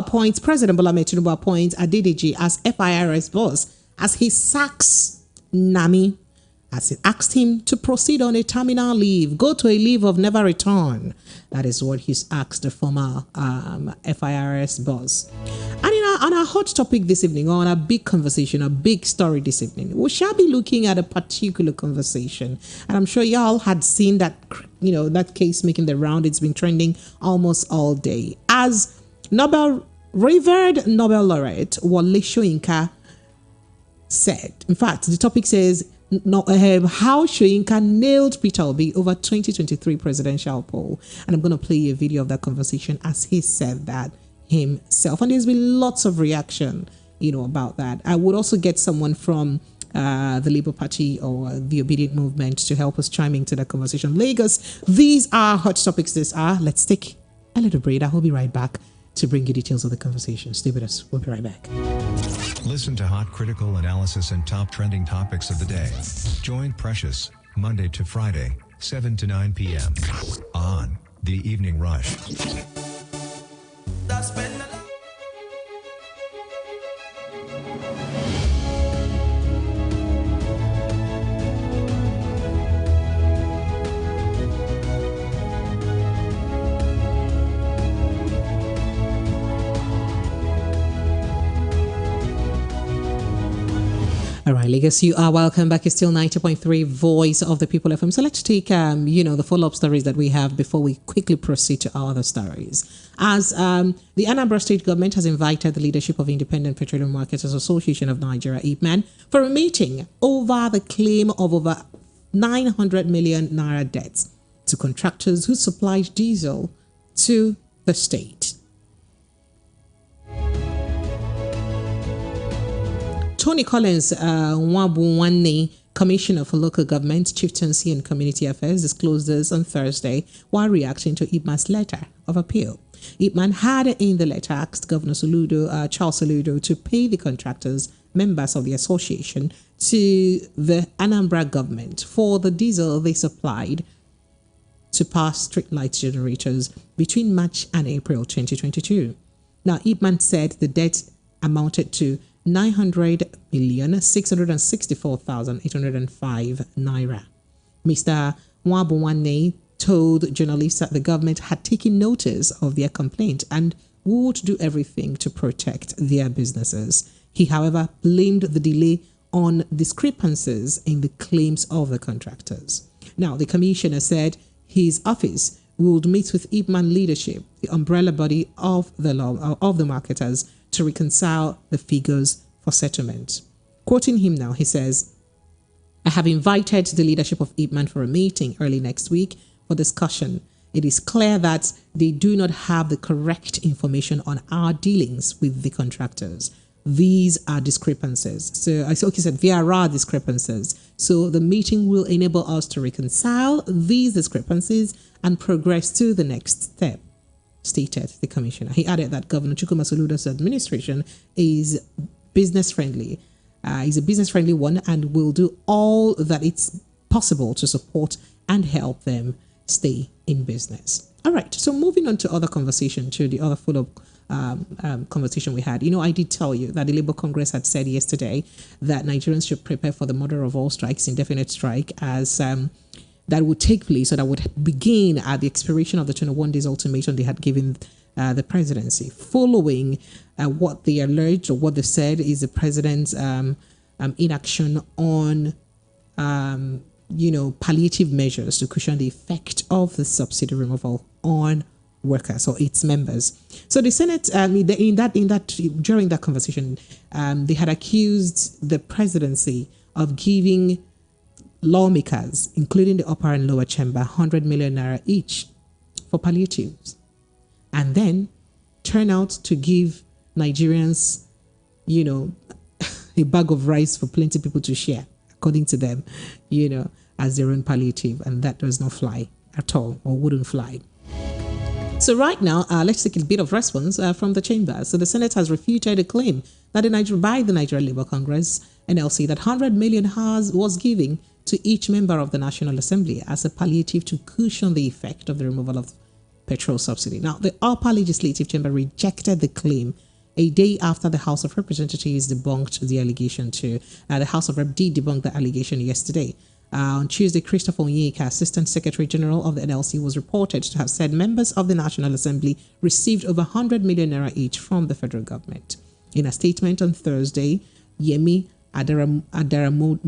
President Bola Tinubu appoints Adedeji as FIRS boss as he sacks Nami, as he asked him to proceed on a terminal leave, go to a leave of never return. That is what he's asked the former FIRS boss. And on our hot topic this evening, on a big conversation, a big story this evening, we shall be looking at a particular conversation. And I'm sure y'all had seen that, that case making the round. It's been trending almost all day. As revered Nobel laureate Wole Soyinka said, in fact, the topic says, how Soyinka nailed Peter Obi over 2023 presidential poll. And I'm going to play a video of that conversation as he said that himself. And there's been lots of reaction, about that. I would also get someone from the Labour Party or the Obidient movement to help us chime into the conversation. Lagos, these are hot topics. Let's take a little break. I will be right back to bring you details of the conversation. Stay with us. We'll be right back. Listen to hot critical analysis and top trending topics of the day. Join Precious, Monday to Friday, 7 to 9 p.m. on The Evening Rush. All right, Lagos, you are welcome back. It's still 90.3 Voice of the People FM. So let's take, the follow-up stories that we have before we quickly proceed to our other stories. As the Anambra state government has invited the leadership of Independent Petroleum Marketers Association of Nigeria, IPMAN, for a meeting over the claim of over 900 million naira debts to contractors who supplied diesel to the state. Tony Collins Nwabuwanne, Commissioner for Local Government, Chieftaincy and Community Affairs, disclosed this on Thursday while reacting to IPMAN's letter of appeal. IPMAN had in the letter asked Governor Charles Soludo to pay the contractors, members of the association, to the Anambra government for the diesel they supplied to power street light generators between March and April 2022. Now, IPMAN said the debt amounted to 900,664,805 naira. Mr. Nwabuwanne told journalists that the government had taken notice of their complaint and would do everything to protect their businesses. He, however, blamed the delay on discrepancies in the claims of the contractors. Now, the commissioner said his office would meet with IPMAN leadership, the umbrella body of the law of the marketers, to reconcile the figures for settlement. Quoting him now, he says, I have invited the leadership of IPMAN for a meeting early next week for discussion. It is clear that they do not have the correct information on our dealings with the contractors. These are discrepancies. So he said there are discrepancies. So the meeting will enable us to reconcile these discrepancies and progress to the next step, stated the commissioner. He added that Governor Chukwuma Soludo's administration is business-friendly. Is a business-friendly one and will do all that it's possible to support and help them stay in business. All right, so moving on to other conversation, to the other follow-up conversation we had. I did tell you that the Labour Congress had said yesterday that Nigerians should prepare for the mother of all strikes, indefinite strike, as that would take place, or that would begin at the expiration of the 21 days ultimatum they had given the presidency, following what they alleged, or what they said is the president's inaction on palliative measures to cushion the effect of the subsidy removal on workers or its members. So the Senate, during that conversation, they had accused the presidency of giving lawmakers, including the upper and lower chamber, 100 million naira each for palliatives, and then turn out to give Nigerians, a bag of rice for plenty of people to share, according to them, as their own palliative, and that does not fly at all, or wouldn't fly. So right now, let's take a bit of response from the chamber. So the Senate has refuted a claim that by the Nigerian Labour Congress, NLC, that 100 million was given to each member of the National Assembly as a palliative to cushion the effect of the removal of petrol subsidy. Now, the upper legislative chamber rejected the claim a day after the House of Representatives debunked the allegation too. The House of Rep did debunk the allegation yesterday. On Tuesday, Christopher Onyeka, Assistant Secretary General of the NLC, was reported to have said members of the National Assembly received over 100 million naira each from the federal government. In a statement on Thursday, Yemi Adaramodu,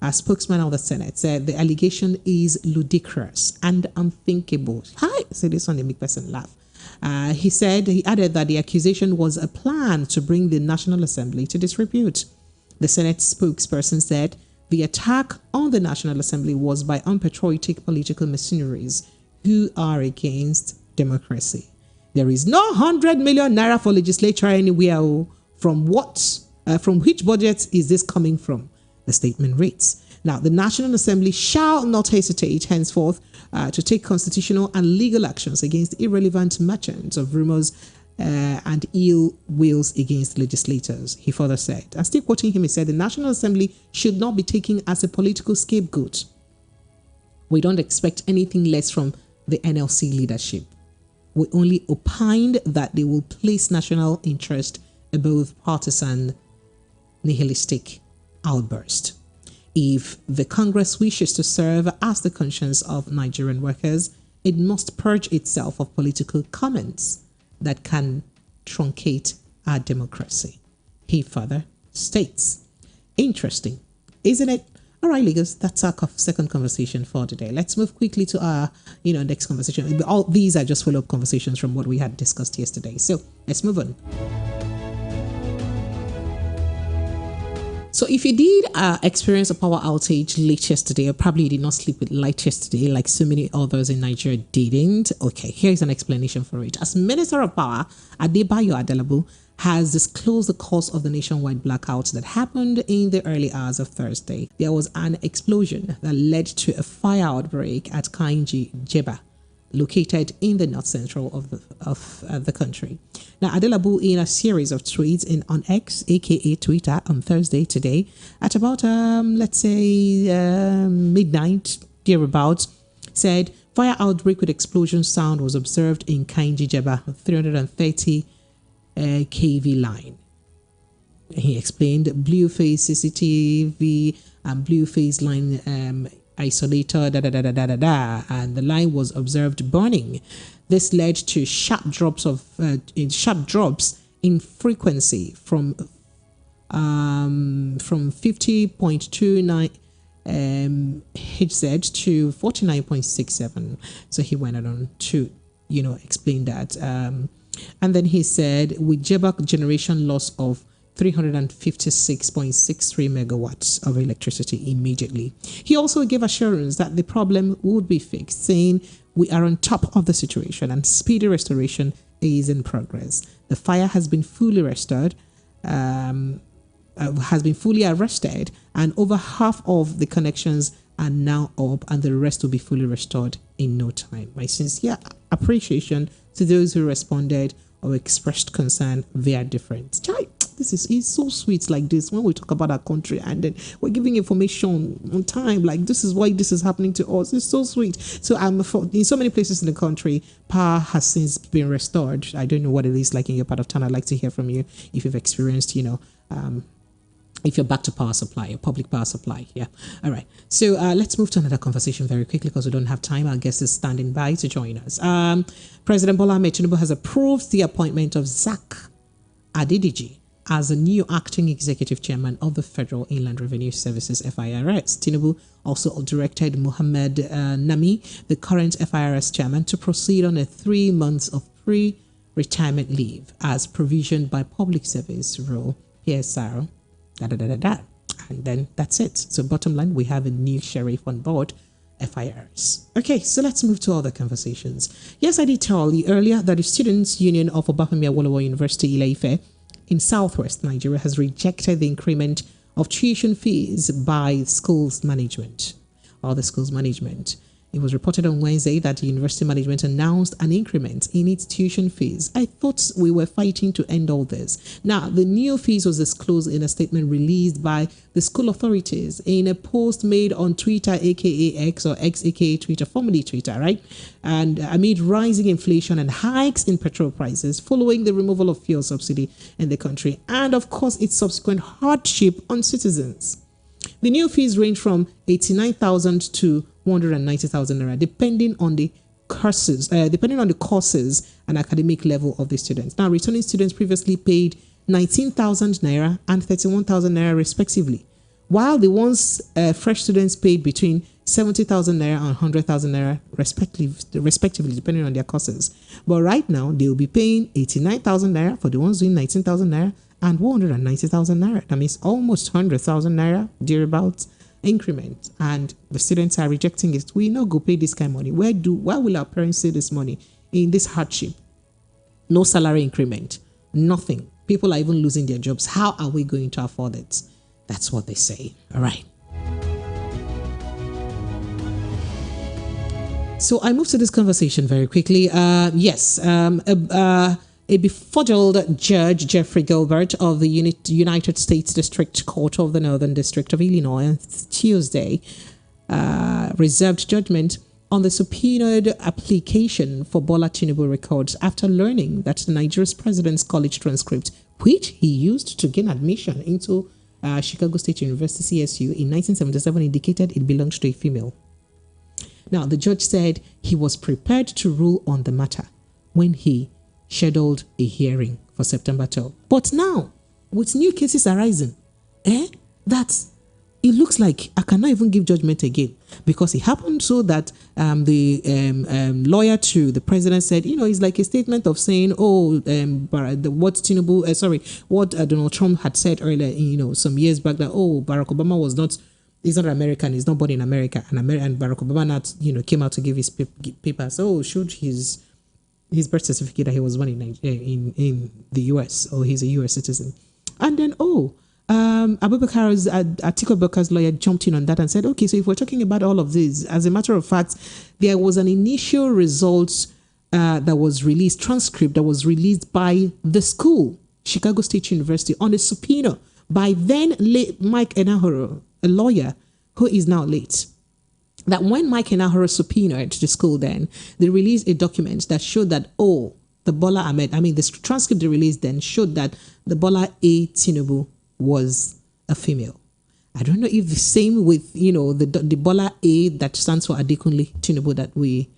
a spokesman of the Senate, said the allegation is ludicrous and unthinkable. Hi, say this one, they make person laugh. He added that the accusation was a plan to bring the National Assembly to disrepute. The Senate spokesperson said the attack on the National Assembly was by unpatriotic political mercenaries who are against democracy. There is no 100 million naira for legislature anywhere. From which budget is this coming from? The statement reads. Now, the National Assembly shall not hesitate henceforth to take constitutional and legal actions against irrelevant merchants of rumors and ill wills against legislators, he further said. And still quoting him, he said, the National Assembly should not be taken as a political scapegoat. We don't expect anything less from the NLC leadership. We only opined that they will place national interest above partisan nihilistic outburst. If the Congress wishes to serve as the conscience of Nigerian workers, it must purge itself of political comments that can truncate our democracy, he further states. Interesting, isn't it? All right, Lagos, that's our second conversation for today. Let's move quickly to our next conversation. All these are just follow-up conversations from what we had discussed yesterday. So let's move on. So if you did experience a power outage late yesterday, or probably you did not sleep with light yesterday, like so many others in Nigeria didn't, okay, here's an explanation for it. As Minister of Power, Adebayo Adelabu has disclosed the cause of the nationwide blackout that happened in the early hours of Thursday. There was an explosion that led to a fire outbreak at Kainji Jeba, located in the north central of the country. Now, Adelabu, in a series of tweets on X, aka Twitter, on Thursday today, at about midnight, thereabouts, said fire outbreak with explosion sound was observed in Kainji Jeba, 330 kV line. He explained blue phase CCTV and blue phase line isolator, and the line was observed burning. This led to sharp drops in frequency from 50.29 Hz to 49.67. So he went on to explain that, and then he said with Jeba generation loss of 356.63 megawatts of electricity immediately. He also gave assurance that the problem would be fixed, saying we are on top of the situation and speedy restoration is in progress. The fire has been fully restored, arrested, and over half of the connections are now up, and the rest will be fully restored in no time. My sincere appreciation to those who responded or expressed concern via difference. This is so sweet, like this, when we talk about our country and then we're giving information on time, like this is why this is happening to us. It's so sweet. So in so many places in the country, power has since been restored. I don't know what it is like in your part of town. I'd like to hear from you if you've experienced, if you're back to power supply, or public power supply. Yeah. All right. So let's move to another conversation very quickly because we don't have time. Our guest is standing by to join us. President Bola Tinubu has approved the appointment of Zach Adidiji as the new acting executive chairman of the Federal Inland Revenue Services, FIRS. Tinubu also directed Mohammed Nami, the current FIRS chairman, to proceed on a 3 months of pre-retirement leave as provisioned by Public Service Rule. Here's Sarah. And then that's it. So bottom line, we have a new sheriff on board, FIRs. Okay, so let's move to other conversations. Yes, I did tell you earlier that the Students' Union of Obafemi Awolowo University, Ile-Ife, in Southwest Nigeria has rejected the increment of tuition fees by schools management, or the schools management. It was reported on Wednesday that the university management announced an increment in its tuition fees. I thought we were fighting to end all this. Now, the new fees was disclosed in a statement released by the school authorities in a post made on Twitter, aka X, or X, aka Twitter, formerly Twitter, right? And amid rising inflation and hikes in petrol prices following the removal of fuel subsidy in the country, and of course its subsequent hardship on citizens. The new fees range from 89,000 to 190,000 naira, depending on the courses and academic level of the students. Now, returning students previously paid 19,000 naira and 31,000 naira respectively, while the ones fresh students paid between 70,000 naira and 100,000 naira respectively, depending on their courses. But right now, they will be paying 89,000 naira for the ones doing 19,000 naira and 190,000 naira. That means almost 100,000 naira, thereabouts, increment. And the students are rejecting it. We not go pay this kind of money. Why will our parents save this money in this hardship? No salary increment, nothing. People are even losing their jobs. How are we going to afford it? That's what they say. All right. So I move to this conversation very quickly. A befuddled Judge Jeffrey Gilbert of the United States District Court of the Northern District of Illinois on Tuesday reserved judgment on the subpoenaed application for Bola Tinubu records after learning that Nigeria's President's College transcript, which he used to gain admission into Chicago State University, CSU, in 1977, indicated it belonged to a female. Now, the judge said he was prepared to rule on the matter when he scheduled a hearing for September 12. But now, with new cases arising, that it looks like I cannot even give judgment again, because it happened so that the lawyer to the president said, it's like a statement of saying, what Donald Trump had said earlier, some years back, that Barack Obama he's not American, he's not born in America, and Barack Obama came out to give his papers. Should his birth certificate that he was born in the US, or he's a US citizen. And then Atiku Abubakar's lawyer jumped in on that and said, okay, so if we're talking about all of this, as a matter of fact, there was an initial result that was released, transcript that was released by the school, Chicago State University, on a subpoena by then late Mike Enahoro, a lawyer who is now late. That when Mike Enahoro subpoenaed the school, then they released a document that showed that the transcript they released then showed that the Bola A Tinubu was a female. I don't know if the same with the Bola A that stands for Adekunle Tinubu that we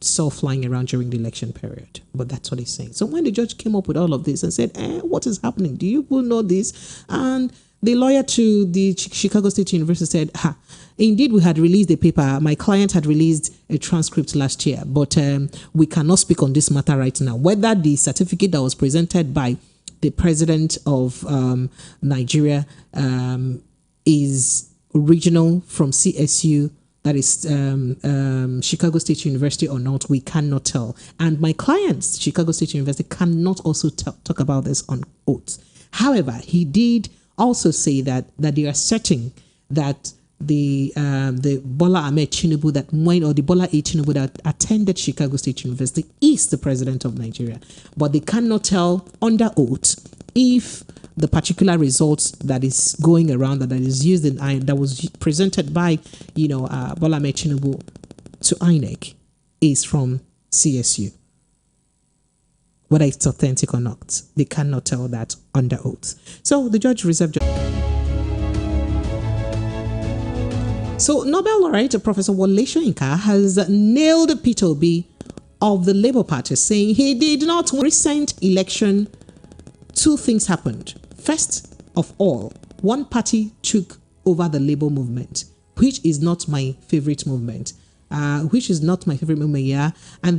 saw flying around during the election period, but that's what he's saying. So when the judge came up with all of this and said, what is happening? Do you know this? And the lawyer to the Chicago State University said, indeed, we had released a paper. My client had released a transcript last year, but we cannot speak on this matter right now. Whether the certificate that was presented by the president of Nigeria is original from CSU, that is Chicago State University, or not, we cannot tell. And my clients, Chicago State University, cannot also talk about this on oath. However, he did also say that they are certain that the Bola Ahmed Tinubu the Bola A Tinubu that attended Chicago State University is the president of Nigeria, but they cannot tell under oath if the particular results that is going around that is used that was presented by Bola Ahmed Tinubu to INEC is from CSU. Whether it's authentic or not, they cannot tell that under oath. So the judge reserved. So Nobel laureate Professor Wole Soyinka has nailed Peter Obi of the Labour Party, saying he did not win. Recent election, two things happened. First of all, one party took over the Labour movement, which is not my favorite movement. And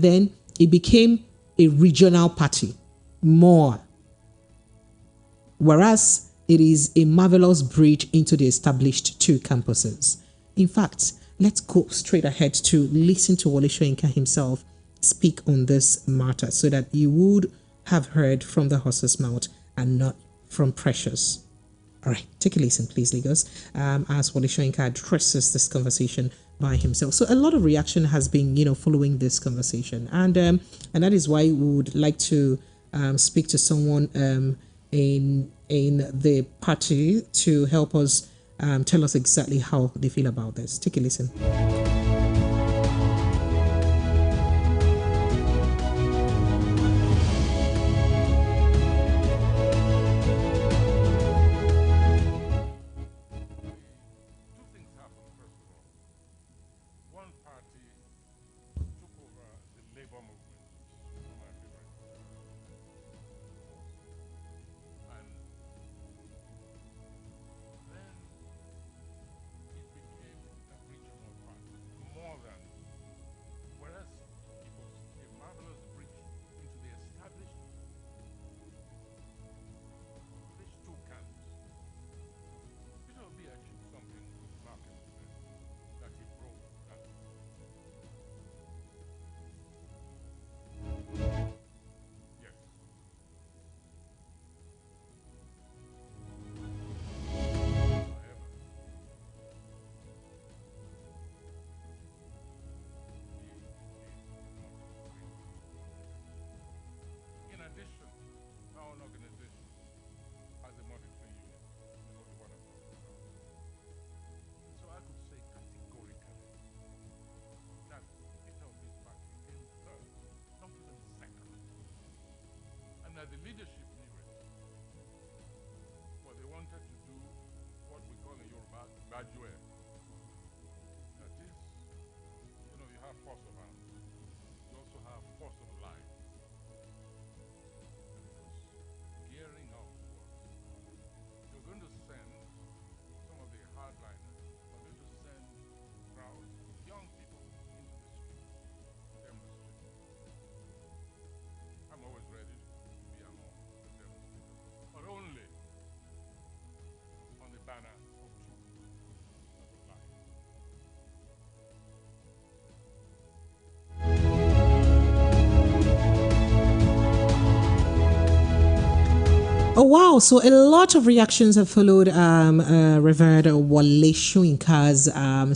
then it became a regional party more, whereas it is a marvelous bridge into the established two campuses. In fact, let's go straight ahead to listen to Wole Soyinka himself speak on this matter, so that you would have heard from the horse's mouth and not from Precious. All right, take a listen, please, Lagos, as Wole Soyinka addresses this conversation by himself. So a lot of reaction has been, following this conversation, and that is why we would like to speak to someone in the party to help us tell us exactly how they feel about this. Take a listen. That the leadership knew it, but they wanted to do what we call in Yoruba Bajue. That is, you have force of arms, you also have force of life. And it was gearing up towards, you're going to send some of the hardliners, you're going to send crowds, young people into the street to demonstrate. I'm always ready. But only on the banner of truth and of life. Oh wow! So a lot of reactions have followed Reverend Wole Soyinka's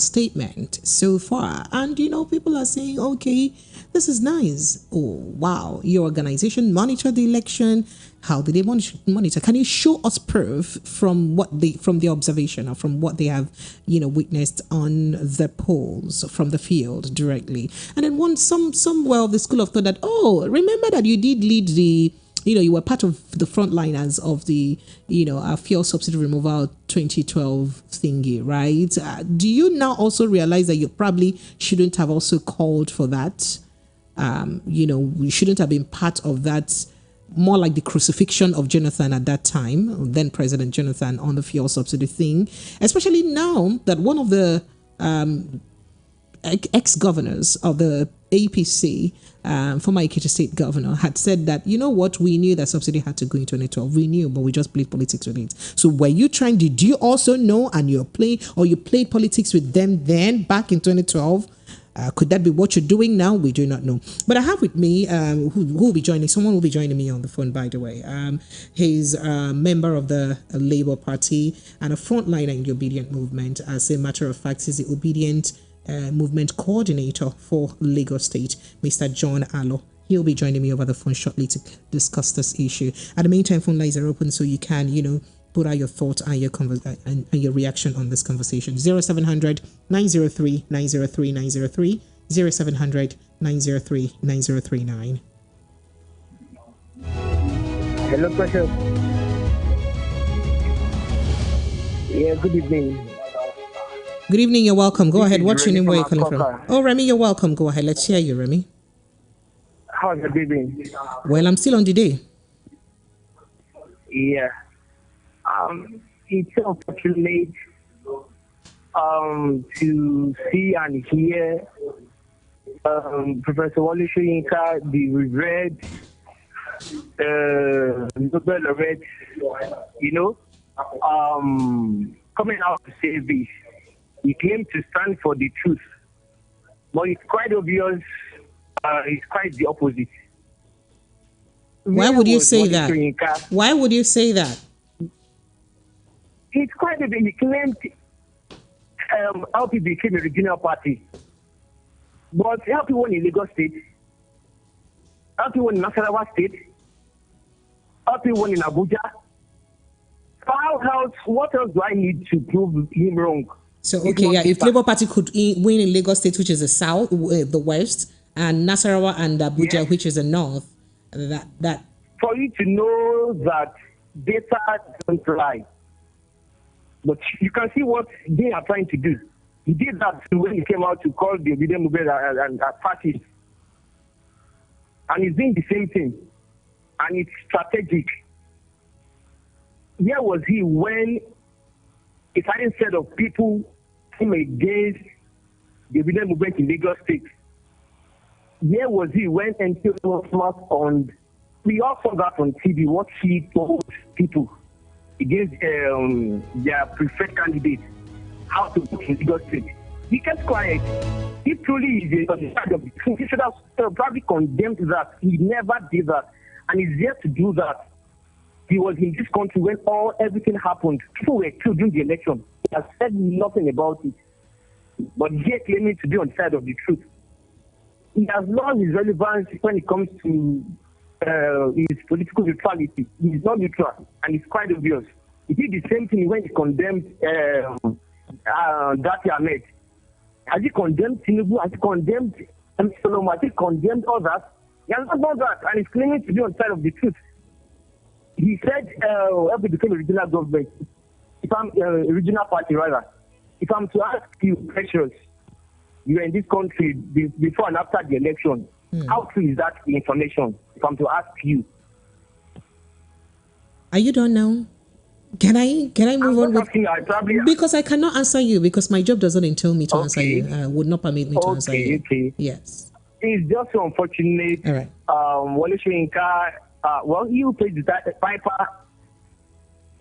statement so far, and people are saying, "Okay, this is nice. Oh wow! Your organization monitored the election. How did they monitor? Can you show us proof from the observation or from what they have witnessed on the polls from the field directly?" And then somewhere of the school of thought that, oh, remember that you did lead the. You were part of the frontliners of the, fuel subsidy removal 2012 thingy, right? Do you now also realize that you probably shouldn't have also called for that? We shouldn't have been part of that, more like the crucifixion of Jonathan at that time, then President Jonathan, on the fuel subsidy thing, especially now that one of the ex-governors of the APC, former Ekiti State governor, had said that, we knew that subsidy had to go in 2012. We knew, but we just played politics with it. So were you did you also know and you played politics with them then back in 2012? Could that be what you're doing now? We do not know. But I have with me, who will be joining, someone will be joining me on the phone, by the way. He's a member of the Labour Party and a frontliner in the Obidient movement. As a matter of fact, he's the Obidient movement coordinator for Lagos State, Mr. John Allo. He'll be joining me over the phone shortly to discuss this issue. At the meantime, phone lines are open so you can, put out your thoughts and your reaction on this conversation. 0700 903 903 903 0700 903 9039. Hello, Precious. Yeah, good evening. Good evening, you're welcome. Go ahead. What's your name? Where are you calling from? Oh, Remy, you're welcome. Go ahead. Let's hear you, Remy. How's your day been? Well, I'm still on the day. Yeah. It's unfortunate to see and hear Professor Wole Soyinka, the revered Nobel laureate, coming out to say this. He claimed to stand for the truth, but it's quite obvious it's quite the opposite. Why would you say that? Why would you say that? It's quite a bit. He claimed LP became a regional party. But LP won in Lagos State, LP won in Nasarawa State, LP won in Abuja. What else do I need to prove him wrong? So, okay, yeah, if Labour Party could win in Lagos State, which is the south, the west, and Nasarawa and Abuja, which is the north, that. For you to know that data don't lie. But you can see what they are trying to do. He did that when he came out to call the Obidient movement and parties. And he's doing the same thing. And it's strategic. Where was he when a certain set of people came against the Obidient movement in Lagos State? Where was he when NTO was on? We all saw that on TV, what he told people against their preferred candidate, how to vote in Lagos State. He kept quiet. He truly is on the side of the truth. He should have probably condemned that. He never did that. And he's yet to do that. He was in this country when everything happened. People were killed during the election. He has said nothing about it. But yet claiming to be on the side of the truth. He has lost his relevance when it comes to his political neutrality. He is not neutral, and it's quite obvious. He did the same thing when he condemned Dati Ahmed. Has he condemned Tinubu? Has he condemned Solomon? Has he condemned others? He has not done that, and he's claiming to be on the side of the truth. He said, "If we became a regional government, if I'm a regional party rather, if I'm to ask you, Precious, you are in this country before and after the election, how true is that information? If I'm to ask you." Are you done now? Can I move on? Because I cannot answer you because my job doesn't entail me to answer you. Would not permit me to answer you. Okay. Yes. It's just so unfortunate. All right. Wale Soyinka, you played the piper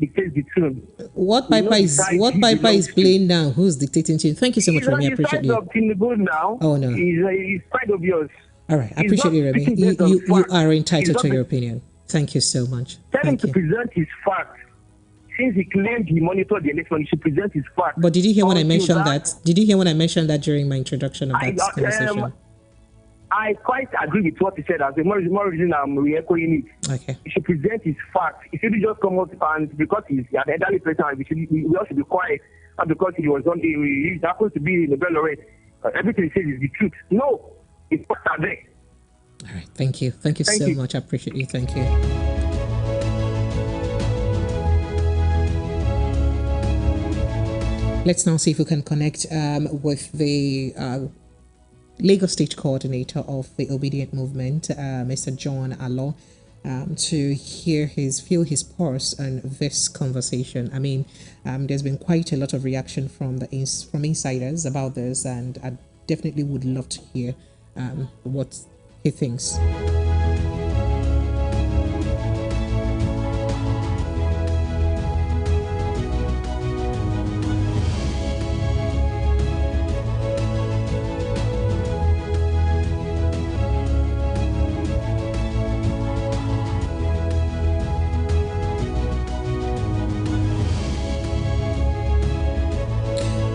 dictates the tune. What piper is playing now? Who's dictating tune? Thank you so much, Remy. I appreciate you. Tinubu now. Oh no. He's quite obvious. All right. I appreciate you, Remy. You are entitled to your opinion. Thank you so much. Tell him to present his facts. Since he claimed he monitored the election, he should present his facts. But did you hear when I mentioned that? Did you hear when I mentioned that during my introduction of that conversation? I quite agree with what he said. As the more reason I'm re-echoing it. Okay. He should present his facts. He shouldn't just come up and because he's an elderly person, we all should be quiet. And because he happens to be in the Nobel laureate, everything he says is the truth. No, it's not there. All right. Thank you. Thank you so much. I appreciate you. Thank you. Let's now see if we can connect with the Lagos State Coordinator of the Obidient Movement, Mr. John Alo, to feel his pulse on this conversation. I mean, there's been quite a lot of reaction from insiders about this, and I definitely would love to hear what he thinks.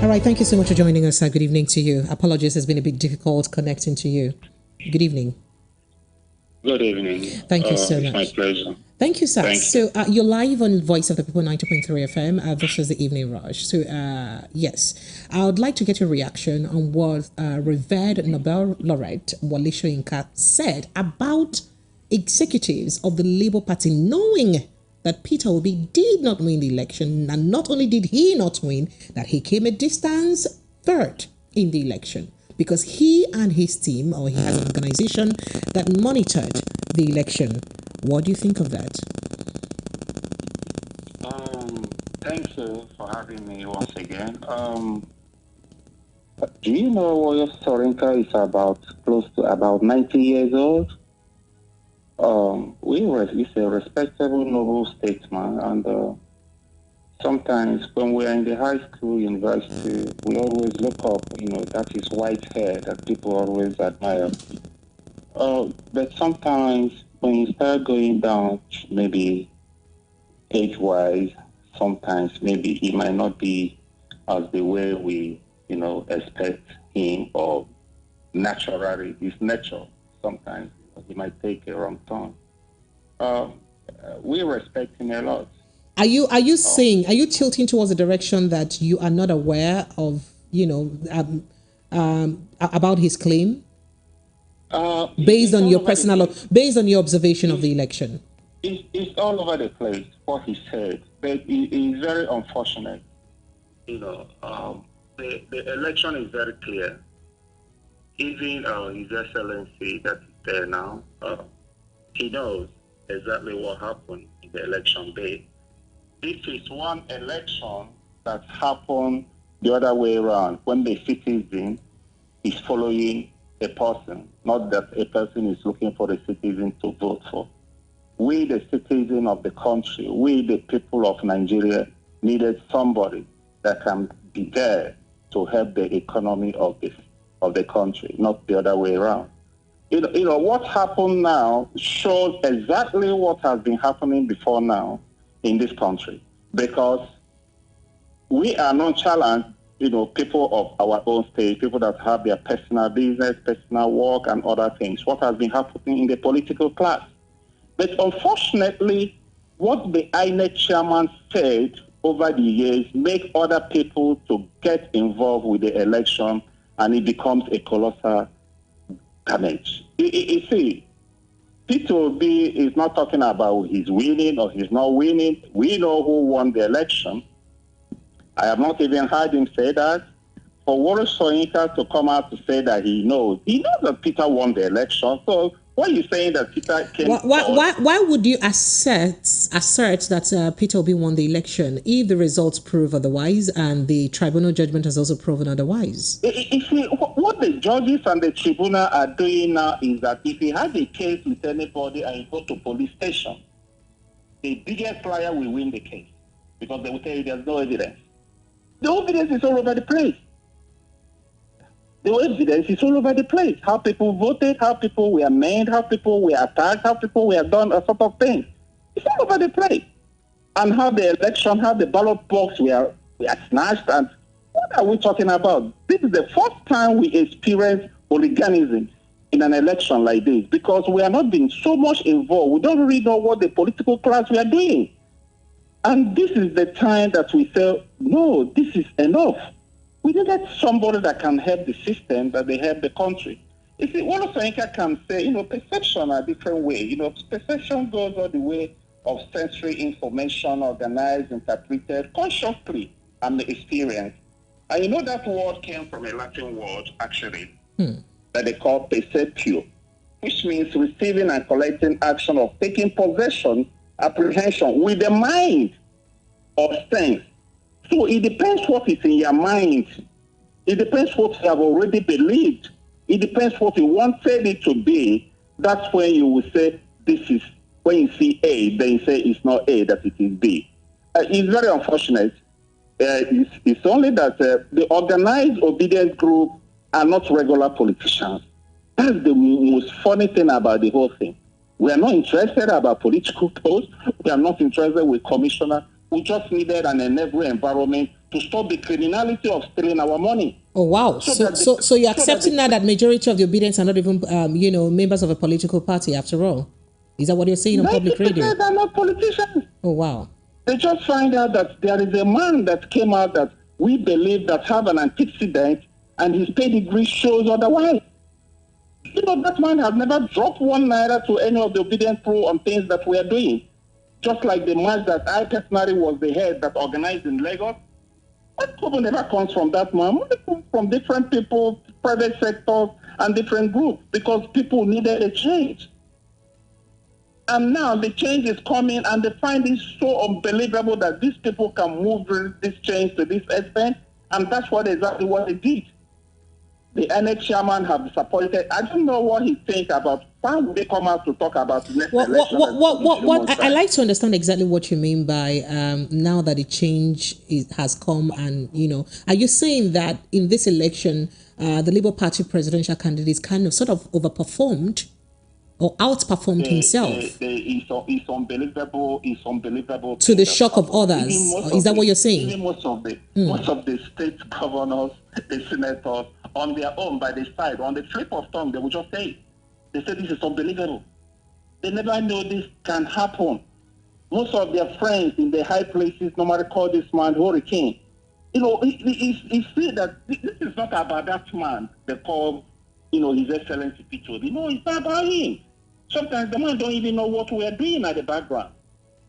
All right, thank you so much for joining us. Good evening to you. Apologies, it's been a bit difficult connecting to you. Good evening. Good evening. Thank you so much. It's my pleasure. Thank you, sir. So you're live on Voice of the People 90.3 FM. This is the Evening Rush. So yes, I would like to get your reaction on what revered Nobel laureate Wale Soyinka said about executives of the Labour Party knowing that Peter Obi did not win the election, and not only did he not win, that he came a distance third in the election because he and his team, or he has an organization that monitored the election. What do you think of that? Thank you for having me once again. Do you know Wale Soyinka is close to about 90 years old? He's a respectable, noble statesman, and sometimes when we are in the high school, university, we always look up, that is white hair that people always admire. But sometimes when you start going down, maybe age-wise, sometimes maybe he might not be as the way we expect him or naturally, his nature, sometimes he might take a wrong turn. We respect him a lot. Are you tilting towards the direction that you are not aware of, about his claim? Based on your observation of the election? It's all over the place, what he said. But it's very unfortunate. The election is very clear. Even His Excellency that is there now, he knows exactly what happened in the election day. This is one election that happened the other way around, when the citizen is following a person, not that a person is looking for the citizen to vote for. We, the citizen of the country, we, the people of Nigeria, needed somebody that can be there to help the economy of the country, not the other way around. What happened now shows exactly what has been happening before now in this country, because we are nonchalant, people of our own state, people that have their personal business, personal work, and other things. What has been happening in the political class? But unfortunately, what the INEC chairman said over the years make other people to get involved with the election, and it becomes a colossal damage. You see, P2B is not talking about he's winning or he's not winning. We know who won the election. I have not even heard him say that. For Soyinka to come out to say that he knows that Peter won the election. So what are you saying that Peter came? Why would you assert that Peter Obi won the election if the results prove otherwise and the tribunal judgment has also proven otherwise? You see, what the judges and the tribunal are doing now is that if he had a case with anybody and you go to police station, the biggest liar will win the case, because they will tell you there's no evidence. The evidence is all over the place. The evidence is all over the place. How people voted, how people were maimed, how people were attacked, how people were done, a sort of thing. It's all over the place. And how the election, how the ballot box were snatched. And what are we talking about? This is the first time we experience hooliganism in an election like this, because we are not being so much involved. We don't really know what the political class we are doing. And this is the time that we say, no, this is enough. We needed somebody that can help the system, that they help the country. You see, one of Soyinka can say, perception are different way. Perception goes all the way of sensory information, organized, interpreted, consciously, and the experience. And that word came from a Latin word, actually, that they call perceptio, which means receiving and collecting action of taking possession, apprehension with the mind or sense. So it depends what is in your mind. It depends what you have already believed. It depends what you wanted it to be. That's when you will say, this is, when you see A, then you say it's not A, that it is B. It's very unfortunate. It's only that the organized Obidient group are not regular politicians. That's the most funny thing about the whole thing. We are not interested about political posts. We are not interested with commissioner. We just needed an enabling environment to stop the criminality of stealing our money. Oh, wow. So you're accepting now that majority of the Obedients are not even, members of a political party after all? Is that what you're saying on public radio? They're not politicians. Oh, wow. They just find out that there is a man that came out that we believe that have an antecedent, and his pedigree shows otherwise. That man has never dropped 1 naira to any of the Obedient crew on things that we are doing. Just like the march that I personally was the head that organized in Lagos. That trouble never comes from that man. It comes from different people, private sectors, and different groups, because people needed a change. And now the change is coming, and they find it so unbelievable that these people can move this change to this extent, and that's exactly what they did. The NX chairman have disappointed. I don't know what he thinks about. Why would they come out to talk about the next election? I like to understand exactly what you mean by now that the change has come, and are you saying that in this election, the Labour Party presidential candidates kind of sort of overperformed or outperformed himself it's unbelievable. It's unbelievable to the shock of others. Is that what you're saying? Even most of the state governors, the senators, on their own, by the side, on the slip of tongue, they will just say, they say this is unbelievable. They never know this can happen. Most of their friends in the high places normally call this man hurricane. You know, he said that this is not about that man they call, His Excellency P2. No, it's not about him. Sometimes the man don't even know what we are doing at the background.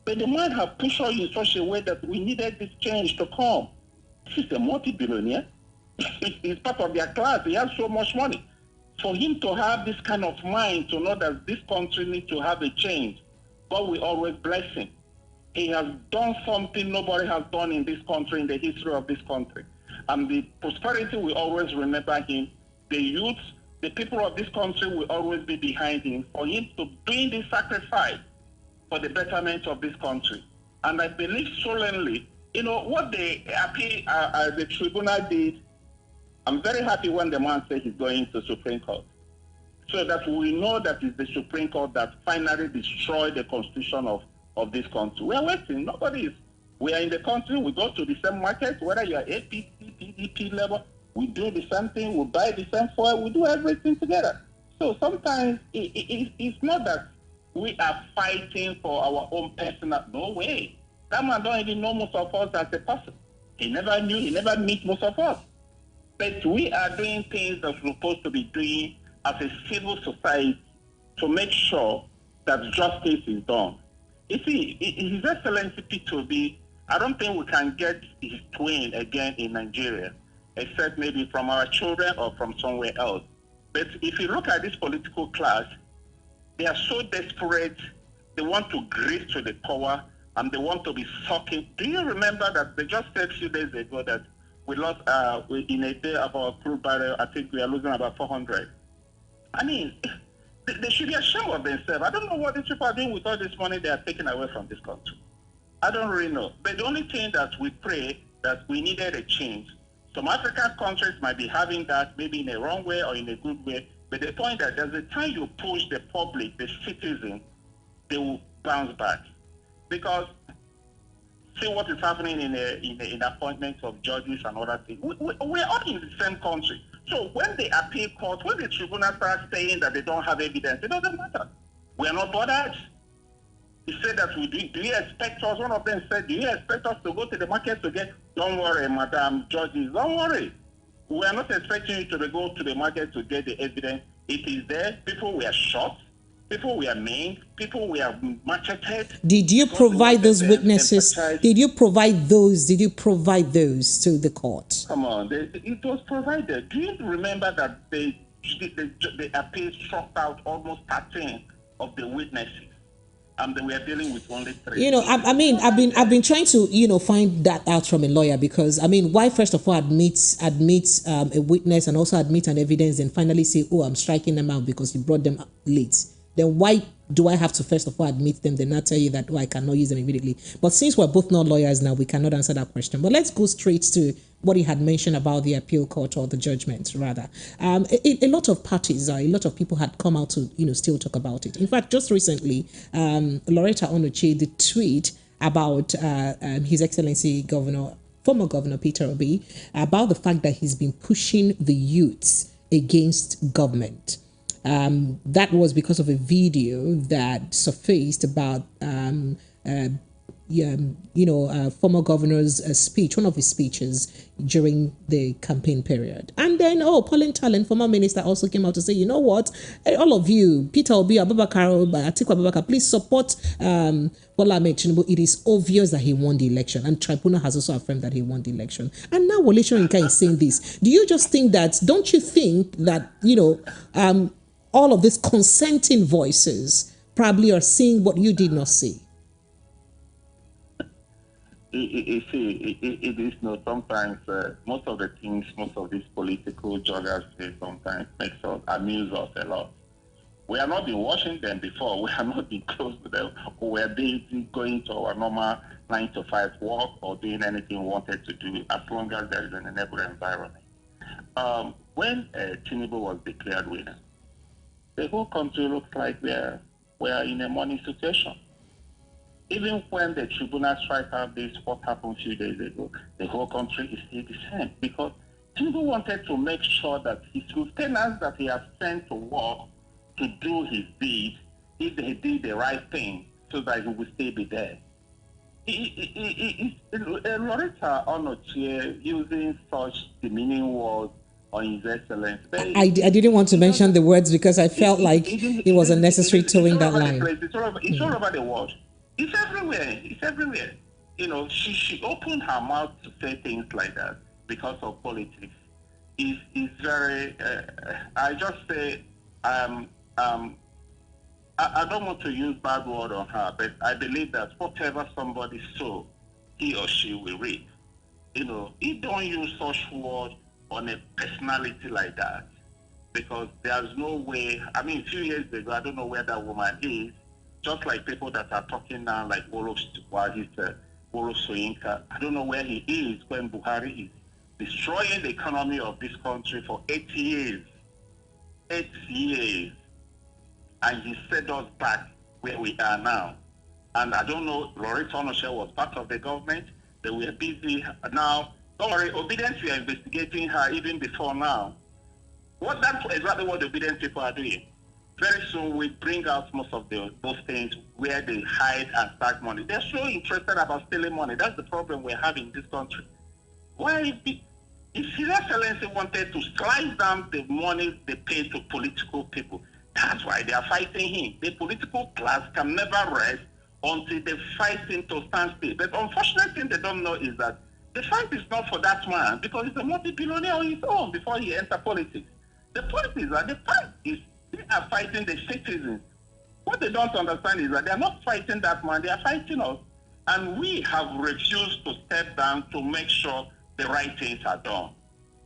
But the man have pushed us in such a way that we needed this change to come. He's a multi-billionaire. He's part of their class. He has so much money. For him to have this kind of mind, to know that this country needs to have a change, God will always bless him. He has done something nobody has done in this country, in the history of this country. And the prosperity will always remember him. The youth, the people of this country will always be behind him, for him to bring this sacrifice for the betterment of this country. And I believe solemnly, what the tribunal did. I'm very happy when the man said he's going to Supreme Court, so that we know that it's the Supreme Court that finally destroyed the constitution of this country. We are waiting. We are in the country. We go to the same market, whether you are APC, PDP level, we do the same thing. We buy the same fuel. We do everything together. So sometimes it's not that we are fighting for our own personal. No way. That man don't even know most of us as a person. He never meet most of us. But we are doing things that we're supposed to be doing as a civil society to make sure that justice is done. You see, His Excellency P2B, I don't think we can get his twin again in Nigeria, except maybe from our children or from somewhere else. But if you look at this political class, they are so desperate, they want to graze to the power, and they want to be sucking. Do you remember that they just said a few days ago that we lost, in a day of our crude barrel, I think we are losing about 400. I mean, they should be ashamed of themselves. I don't know what these people are doing with all this money they are taking away from this country. I don't really know. But the only thing that we pray that we needed a change. Some African countries might be having that maybe in a wrong way or in a good way. But the point that there's a time you push the public, the citizen, they will bounce back. Because see what is happening in appointments of judges and other things. We're all in the same country. So when the appeal court, when the tribunal starts saying that they don't have evidence, it doesn't matter. We are not bothered. He said that do you expect us, one of them said, do you expect us to go to the market to get, don't worry, madam judges, don't worry. We are not expecting you to go to the market to get the evidence. It is there. People were shot. People were maimed. People were macheted. Did you provide those witnesses? Did you provide those? Did you provide those to the court? Come on, it was provided. Do you remember that the appeal struck out almost 13 of the witnesses, and they were dealing with only 3? I've been trying to find that out from a lawyer, because why first of all admit a witness and also admit an evidence and finally say, oh, I'm striking them out because you brought them late. Then why do I have to first of all admit them, then not tell you that, oh, I cannot use them immediately? But since we're both not lawyers now, we cannot answer that question. But let's go straight to what he had mentioned about the appeal court, or the judgment rather. A lot of parties, a lot of people had come out to still talk about it. In fact, just recently, Loretta Onuche, the tweet about His Excellency former Governor Peter Obi, about the fact that he's been pushing the youths against government. That was because of a video that surfaced about former governor's speech, one of his speeches during the campaign period. And then, Pauline Talent, former minister, also came out to say, you know what, hey, all of you, Peter Obi, Abubakar, Atiku Abubakar, please support Bola Tinubu. It is obvious that he won the election, and tribunal has also affirmed that he won the election. And now Wole Soyinka is saying this. Don't you think that, all of these consenting voices probably are seeing what you did not see? It is not. Sometimes most of the things, most of these political joggers say sometimes amuse us a lot. We have not been watching them before. We have not been close to them. We are going to our normal 9-to-5 work or doing anything we wanted to do, as long as there is an enabling environment. When Tinubu was declared winner, the whole country looks like we're in a money situation. Even when the tribunal strike out this, what happened a few days ago, the whole country is still the same because Tinubu wanted to make sure that his lieutenants that he has sent to work to do his deed, if they did the right thing, so that he will still be there. Loretta Onochie using such demeaning words on His Excellency. I didn't want to mention the words because I felt like it was unnecessary towing that line. It's all over the world. It's everywhere. It's everywhere. You know, she opened her mouth to say things like that because of politics. It's very. I just say I don't want to use bad word on her, but I believe that whatever somebody sows, he or she will reap. You know, you don't use such word on a personality like that because there's no way. I mean, a few years ago, I don't know where that woman is. Just like people that are talking now, like Bola, Soyinka, I don't know where he is when Buhari is destroying the economy of this country for 8 years. 8 years. And he set us back where we are now. And I don't know, Loretta Onochie was part of the government. They were busy. Now, don't worry, Obidient, we are investigating her even before now. That's exactly what the Obidient people are doing. Very soon we bring out most of those things where they hide and stack money. They're so interested about stealing money. That's the problem we're having in this country. Why? If His Excellency wanted to slice down the money they pay to political people, that's why they are fighting him. The political class can never rest until they fight him to stand still. But the unfortunate thing they don't know is that the fight is not for that man because he's a multi-billionaire on his own before he enters politics. The point is that the fight is they are fighting the citizens. What they don't understand is that they are not fighting that man, they are fighting us. And we have refused to step down to make sure the right things are done.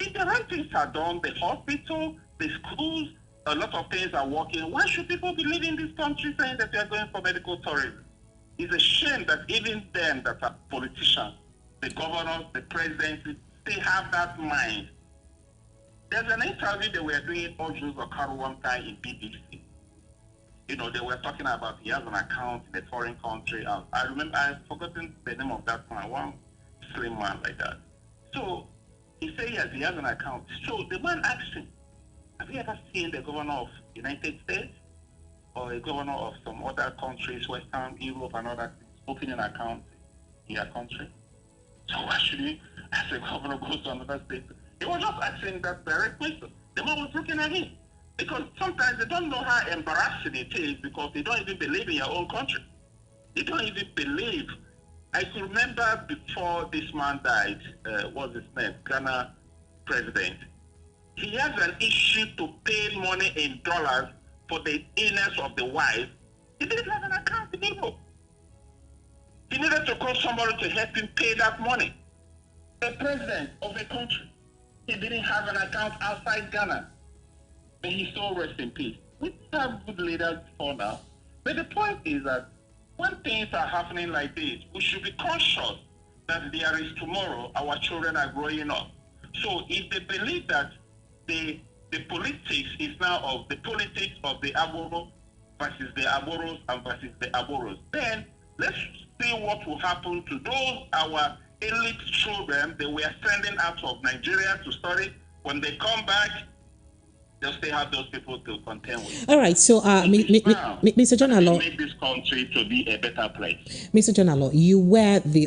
If the right things are done, the hospital, the schools, a lot of things are working. Why should people be leaving this country saying that they are going for medical tourism? It's a shame that even them that are politicians, the governors, the presidents, they have that mind. There's an interview they were doing Ojus Okaru one time in BBC. You know, they were talking about he has an account in a foreign country. I remember, I've forgotten the name of that man, one slim man like that. So he said, yes, he has an account. So the man asked him, have you ever seen the governor of the United States or a governor of some other countries, Western Europe and other things, opening an account in your country? So why should he, as a governor, go to another state? He was just asking that direct question. The man was looking at him. Because sometimes they don't know how embarrassing it is because they don't even believe in your own country. They don't even believe. I can remember before this man died, what's his name, Ghana president, he has an issue to pay money in dollars for the illness of the wife. He didn't have an account in Europe. He needed to call somebody to help him pay that money. The president of a country, he didn't have an account outside Ghana. But he still rest in peace. We have good leaders before now. But the point is that when things are happening like this, we should be conscious that there is tomorrow, our children are growing up. So if they believe that the politics is now of the politics of the Aboro versus the Aboros and versus the Aboros, then let's see what will happen to those our elite children that we are sending out of Nigeria to study. When they come back, they'll still have those people to contend with. All right, so Mr. John Alo, make this country to be a better place. Mr. John Alo, you were the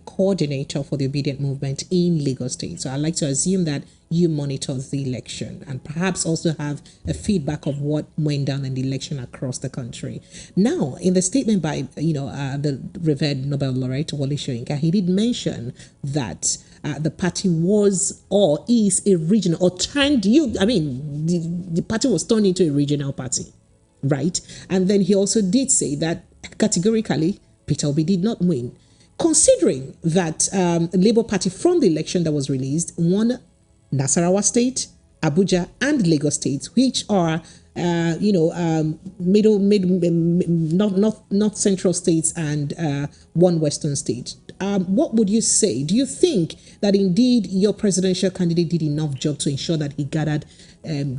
coordinator for the Obidient movement in Lagos State. So I'd like to assume that you monitored the election and perhaps also have a feedback of what went down in the election across the country. Now, in the statement by the revered Nobel laureate Wole Soyinka, he did mention that the party was or is a regional or the party was turned into a regional party, right? And then he also did say that categorically Peter Obi did not win, considering that Labour Party from the election that was released won Nasarawa State, Abuja, and Lagos State, which are not central states and one western state. What would you say? Do you think that indeed your presidential candidate did enough job to ensure that he gathered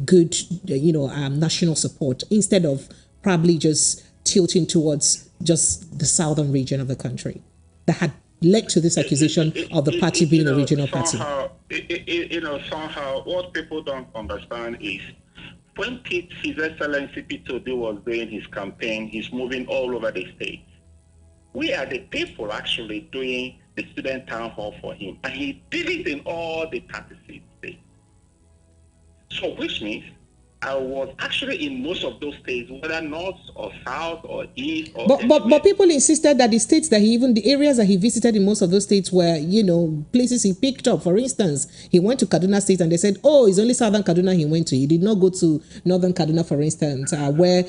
good, national support instead of probably just tilting towards just the southern region of the country that had led to this accusation of the party being a regional party? Somehow, what people don't understand is when His Excellency Tinubu was doing his campaign, he's moving all over the state. We are the people actually doing the student town hall for him, and he did it in all the 36 states. So, which means I was actually in most of those states, whether north or south or east or but people insisted that the states that the areas that he visited in most of those states were, places he picked up. For instance, he went to Kaduna State and they said, oh, it's only southern Kaduna he went to. He did not go to northern Kaduna, for instance, where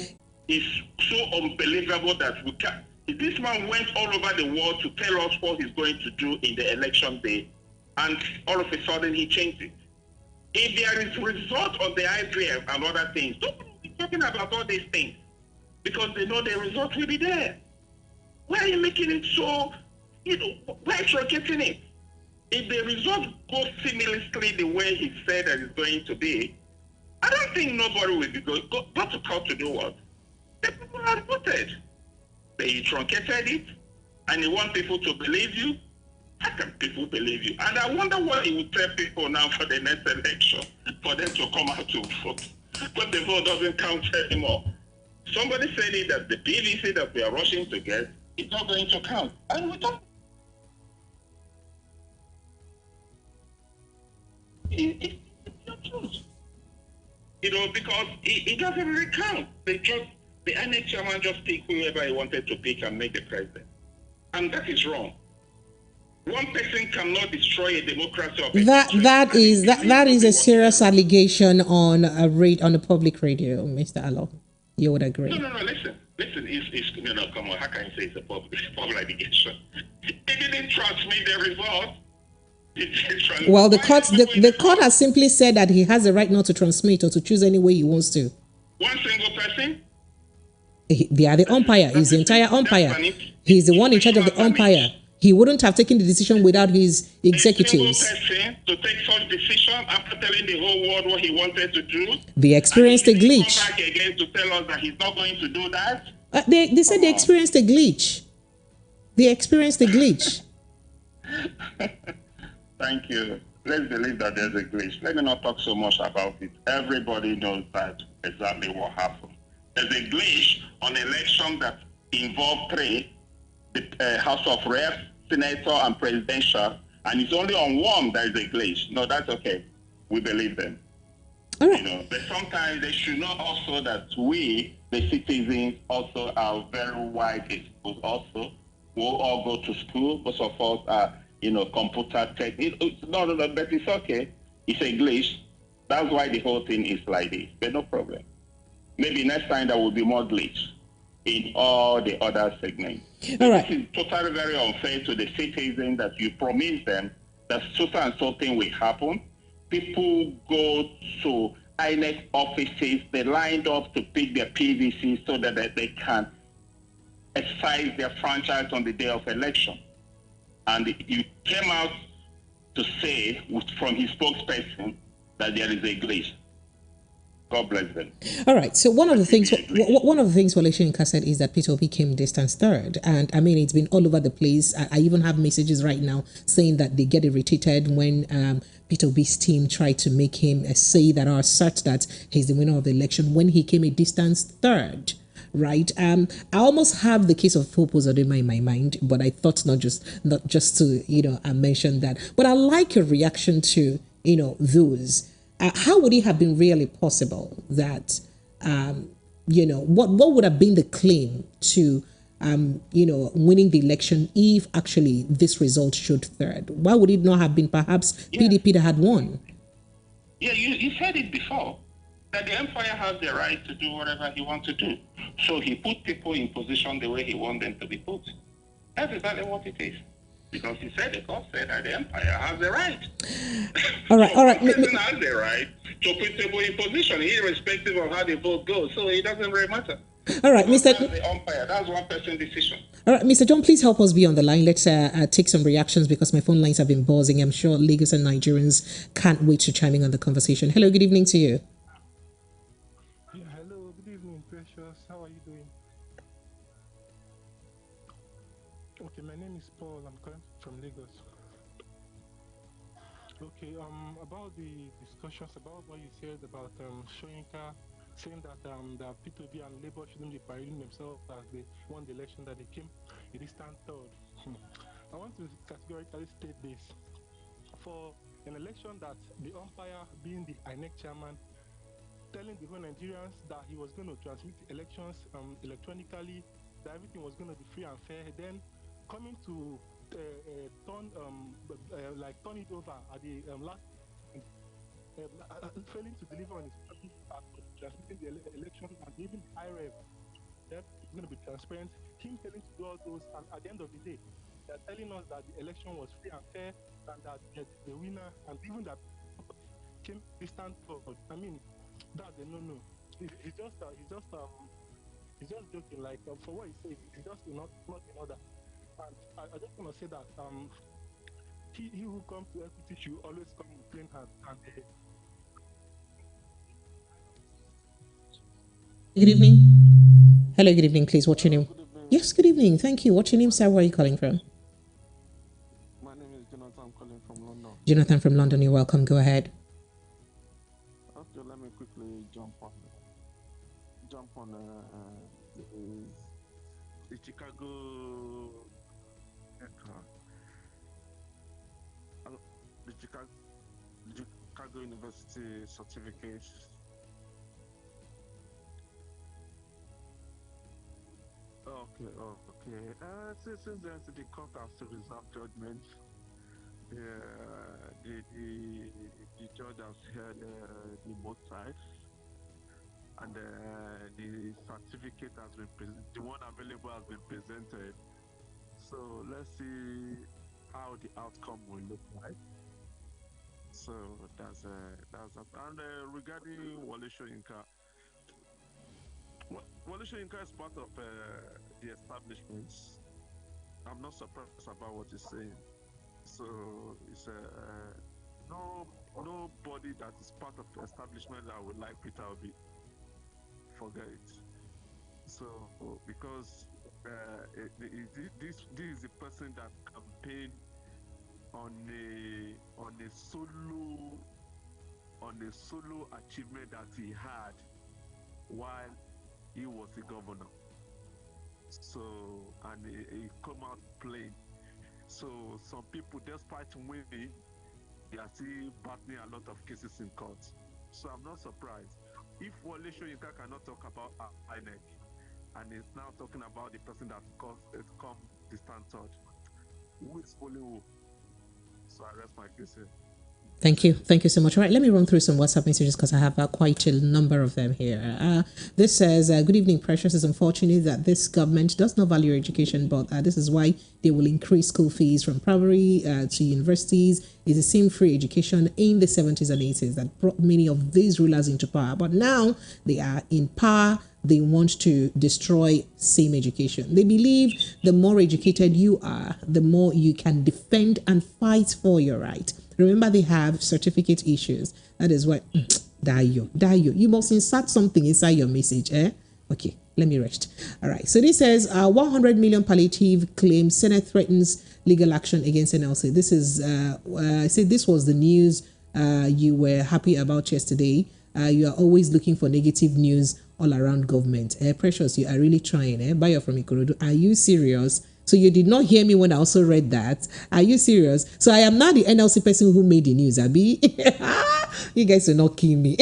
it's so unbelievable that we can't. This man went all over the world to tell us what he's going to do in the election day, and all of a sudden he changed it. If there is result on the IPF and other things, don't be talking about all these things because they know the result will be there. Why are you making it so, why are you getting it? If the result goes seamlessly the way he said that it's going to be, I don't think nobody will be going go to court to do what? The people have voted. They truncated it, and you want people to believe you. How can people believe you? And I wonder what he would tell people now for the next election, for them to come out to vote. But the vote doesn't count anymore. Somebody said it that the PVC that we are rushing to get is not going to count. And we don't. It's not true. Because it doesn't really count. The NLC chairman just picked whoever he wanted to pick and make the president. And that is wrong. One person cannot destroy a democracy of that is a serious allegation on a public radio, Mr. Allo. You would agree? No. Listen. It's come on. How can you say it's a public allegation? It didn't transmit the result. Well, the court has simply said that he has the right not to transmit or to choose any way he wants to. One single person. They are the umpire. He's the entire umpire. He's the one in charge of the umpire. He wouldn't have taken the decision without his executives. A single person to take such decision after telling the whole world what he wanted to do. They experienced a glitch. Come back again to tell us that he's not going to do that. They said they experienced a glitch. They experienced a glitch. Thank you. Let's believe that there's a glitch. Let me not talk so much about it. Everybody knows that exactly what happened. There's a glitch on election that involved three, the House of Reps, Senator, and Presidential, and it's only on one that is a glitch. No, that's okay. We believe them. All right. But sometimes they should know also that we, the citizens, also are very wide exposed also. We'll all go to school. Most of us are, computer tech. No, but it's okay. It's a glitch. That's why the whole thing is like this. But no problem. Maybe next time there will be more glitch in all the other segments. All right. This is totally very unfair to the citizens that you promise them that so and so thing will happen. People go to INEC offices, they lined up to pick their PVC so that they can exercise their franchise on the day of election. And you came out to say from his spokesperson that there is a glitch. God bless them. All right. So one of the things Wole Soyinka said is that Peter Obi came distance third, and I mean it's been all over the place. I even have messages right now saying that they get irritated when Peter Obi's team tried to make him say that or assert that he's the winner of the election when he came a distance third. Right. I almost have the case of Pope Ozodinma in my mind, but I thought not just to mention that. But I like your reaction to those. How would it have been really possible that, what would have been the claim to, winning the election if actually this result showed third? Why would it not have been perhaps PDP that had won? Yeah, you said it before, that the empire has the right to do whatever he wants to do. So he put people in position the way he wants them to be put. That's exactly what it is. Because he said, the court said that the empire has the right. All right. The person has the right to Peterborough in position, irrespective of how the vote goes. So it doesn't really matter. All right, Mr. That's the umpire. That's one person decision. All right, Mr. John, please help us be on the line. Let's take some reactions because my phone lines have been buzzing. I'm sure Lagos and Nigerians can't wait to chime in on the conversation. Hello, good evening to you. Yeah, hello, good evening, Precious. How are you doing? Okay, my name is Paul. I'm calling from Lagos. Okay, about the discussions about what you said about Soyinka saying that that P2B and Labour shouldn't be parading themselves as they won the election, that they came a distant third. I want to categorically state this. For an election that the umpire being the INEC chairman telling the whole Nigerians that he was going to transmit elections electronically, that everything was going to be free and fair, then coming to turn it over at the last, failing to deliver on his promise of transmitting the election and even the IREF that is going to be transparent. Him failing to do all those, and at the end of the day, they're telling us that the election was free and fair, and that the winner, and even that came distant forward. I mean, that's a no-no. He's just joking. Like for what he said, he's just not in order. And I just want to say that he who comes to equity should always come with clean hands. And Good evening. Hello, good evening. Please, what's your name? Yes, good evening. Thank you. What's your name, sir? Where are you calling from? My name is Jonathan. I'm calling from London. Jonathan from London. You're welcome. Go ahead. Okay, let me quickly jump on the Chicago the Chicago University certificate. Okay. Since the court has to reserve judgment, the judge has heard the both sides, and the certificate has been the one available has been presented. So let's see how the outcome will look like. So that's and regarding Wole Soyinka. Wole Soyinka is part of the establishments. I'm not surprised about what he's saying. So it's nobody that is part of the establishment that would like Peter Obi. Forget it. So because this is the person that campaigned on a solo achievement that he had while he was a governor. So and he come out playing. So some people, despite winning, they are still battling a lot of cases in court. So I'm not surprised if Wole Soyinka cannot talk about INEC and is now talking about the person that come distant third. Who is following who? So I rest my case here. Thank you. Thank you so much. All right, let me run through some WhatsApp messages because I have quite a number of them here. This says, good evening, Precious. It's unfortunate that this government does not value education, but this is why they will increase school fees from primary to universities. It's the same free education in the 70s and 80s that brought many of these rulers into power. But now they are in power. They want to destroy same education. They believe the more educated you are, the more you can defend and fight for your right. Remember, they have certificate issues. That is why, Dayo. You must insert something inside your message, eh? Okay, let me rest. All right, so this says 100 million palliative claims. Senate threatens legal action against NLC. This is, I said this was the news you were happy about yesterday. You are always looking for negative news all around government. Precious, you are really trying. Bayo from Ikorodu, are you serious? So you did not hear me when I also read that. Are you serious? So I am now the NLC person who made the news, Abi. You guys will not kill me.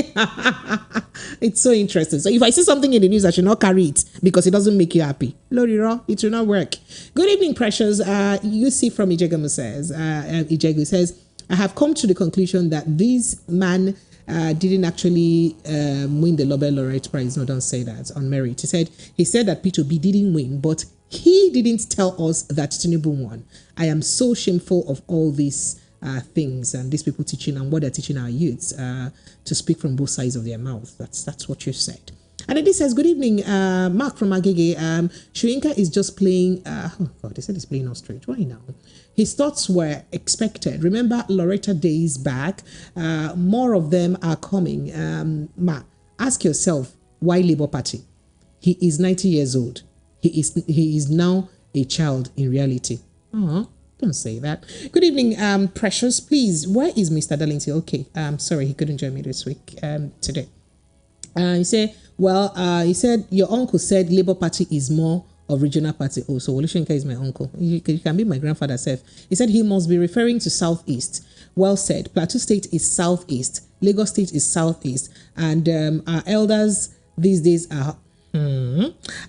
It's so interesting. So if I see something in the news, I should not carry it because it doesn't make you happy. Loriro, it will not work. Good evening, Precious. You see from Ijeoma says, Ijegu says, I have come to the conclusion that this man didn't actually win the Nobel Laureate Prize. No, don't say that on merit. He said that P2B didn't win, but he didn't tell us that Tinubu won. I am so shameful of all this things, and these people teaching and what they're teaching our youths to speak from both sides of their mouth. That's what you said. And then this says, good evening, Mark from Agege. Soyinka is just playing, oh God, they said he's playing ostrich. Why now? His thoughts were expected. Remember Loretta days back? More of them are coming. Ma, ask yourself, why Labour Party? He is 90 years old. He is now a child in reality. Oh, don't say that. Good evening, Precious. Please, where is Mr. Darlington? Okay, sorry, he couldn't join me this week, today. He said, he said, your uncle said Labour Party is more of regional party. Oh, so Wole Soyinka is my uncle. You can be my grandfather self. He said he must be referring to Southeast. Well said. Plateau State is Southeast. Lagos State is Southeast. And our elders these days are...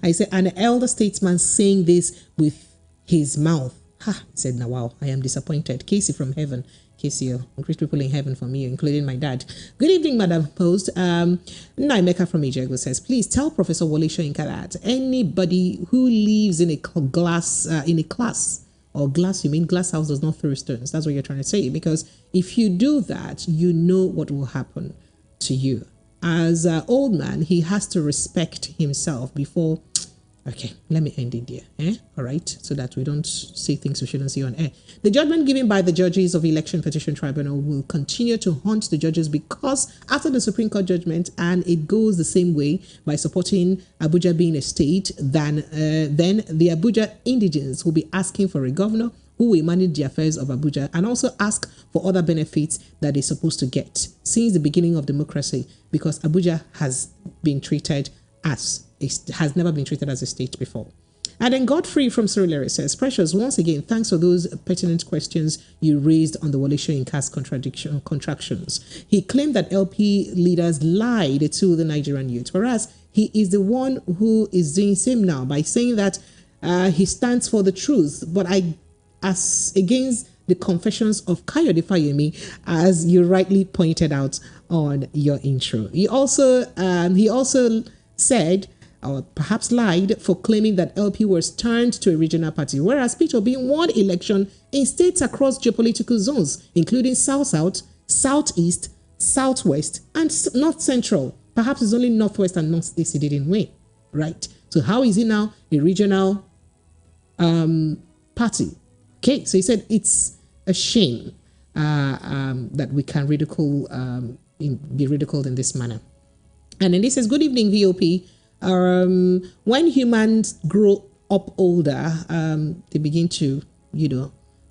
I said, an elder statesman saying this with his mouth. Ha! He said, now wow, I am disappointed. Casey from heaven. Casey, great people in heaven for me, including my dad. Good evening, Madam Post. Naimeka from Ijego says, please tell Professor Wole Soyinka that anybody who lives in a glass or glass, you mean glass house does not throw stones. That's what you're trying to say. Because if you do that, you know what will happen to you. As an old man, he has to respect himself before... Okay, let me end it there. All right, so that we don't say things we shouldn't say on air. The judgment given by the judges of Election Petition Tribunal will continue to haunt the judges because after the Supreme Court judgment, and it goes the same way by supporting Abuja being a state, then the Abuja indigents will be asking for a governor who will manage the affairs of Abuja and also ask for other benefits that they're supposed to get since the beginning of democracy, because Abuja has been treated as has never been treated as a state before. And then Godfrey from Surulere says, Precious, once again, thanks for those pertinent questions you raised on the Wole Soyinka's contractions. He claimed that LP leaders lied to the Nigerian youth, whereas he is the one who is doing the same now by saying that he stands for the truth, but as against the confessions of Kayode Fayemi, as you rightly pointed out on your intro. He also said, or perhaps lied, for claiming that LP was turned to a regional party, whereas Peter Obi won election in states across geopolitical zones, including South-South, Southeast, Southwest, and North Central. Perhaps it's only Northwest and Northeast he didn't win, right? So how is he now a regional party? Okay, so he said it's a shame that we can be ridiculed in this manner. And then this says, good evening, VOP. When humans grow up older, they begin to,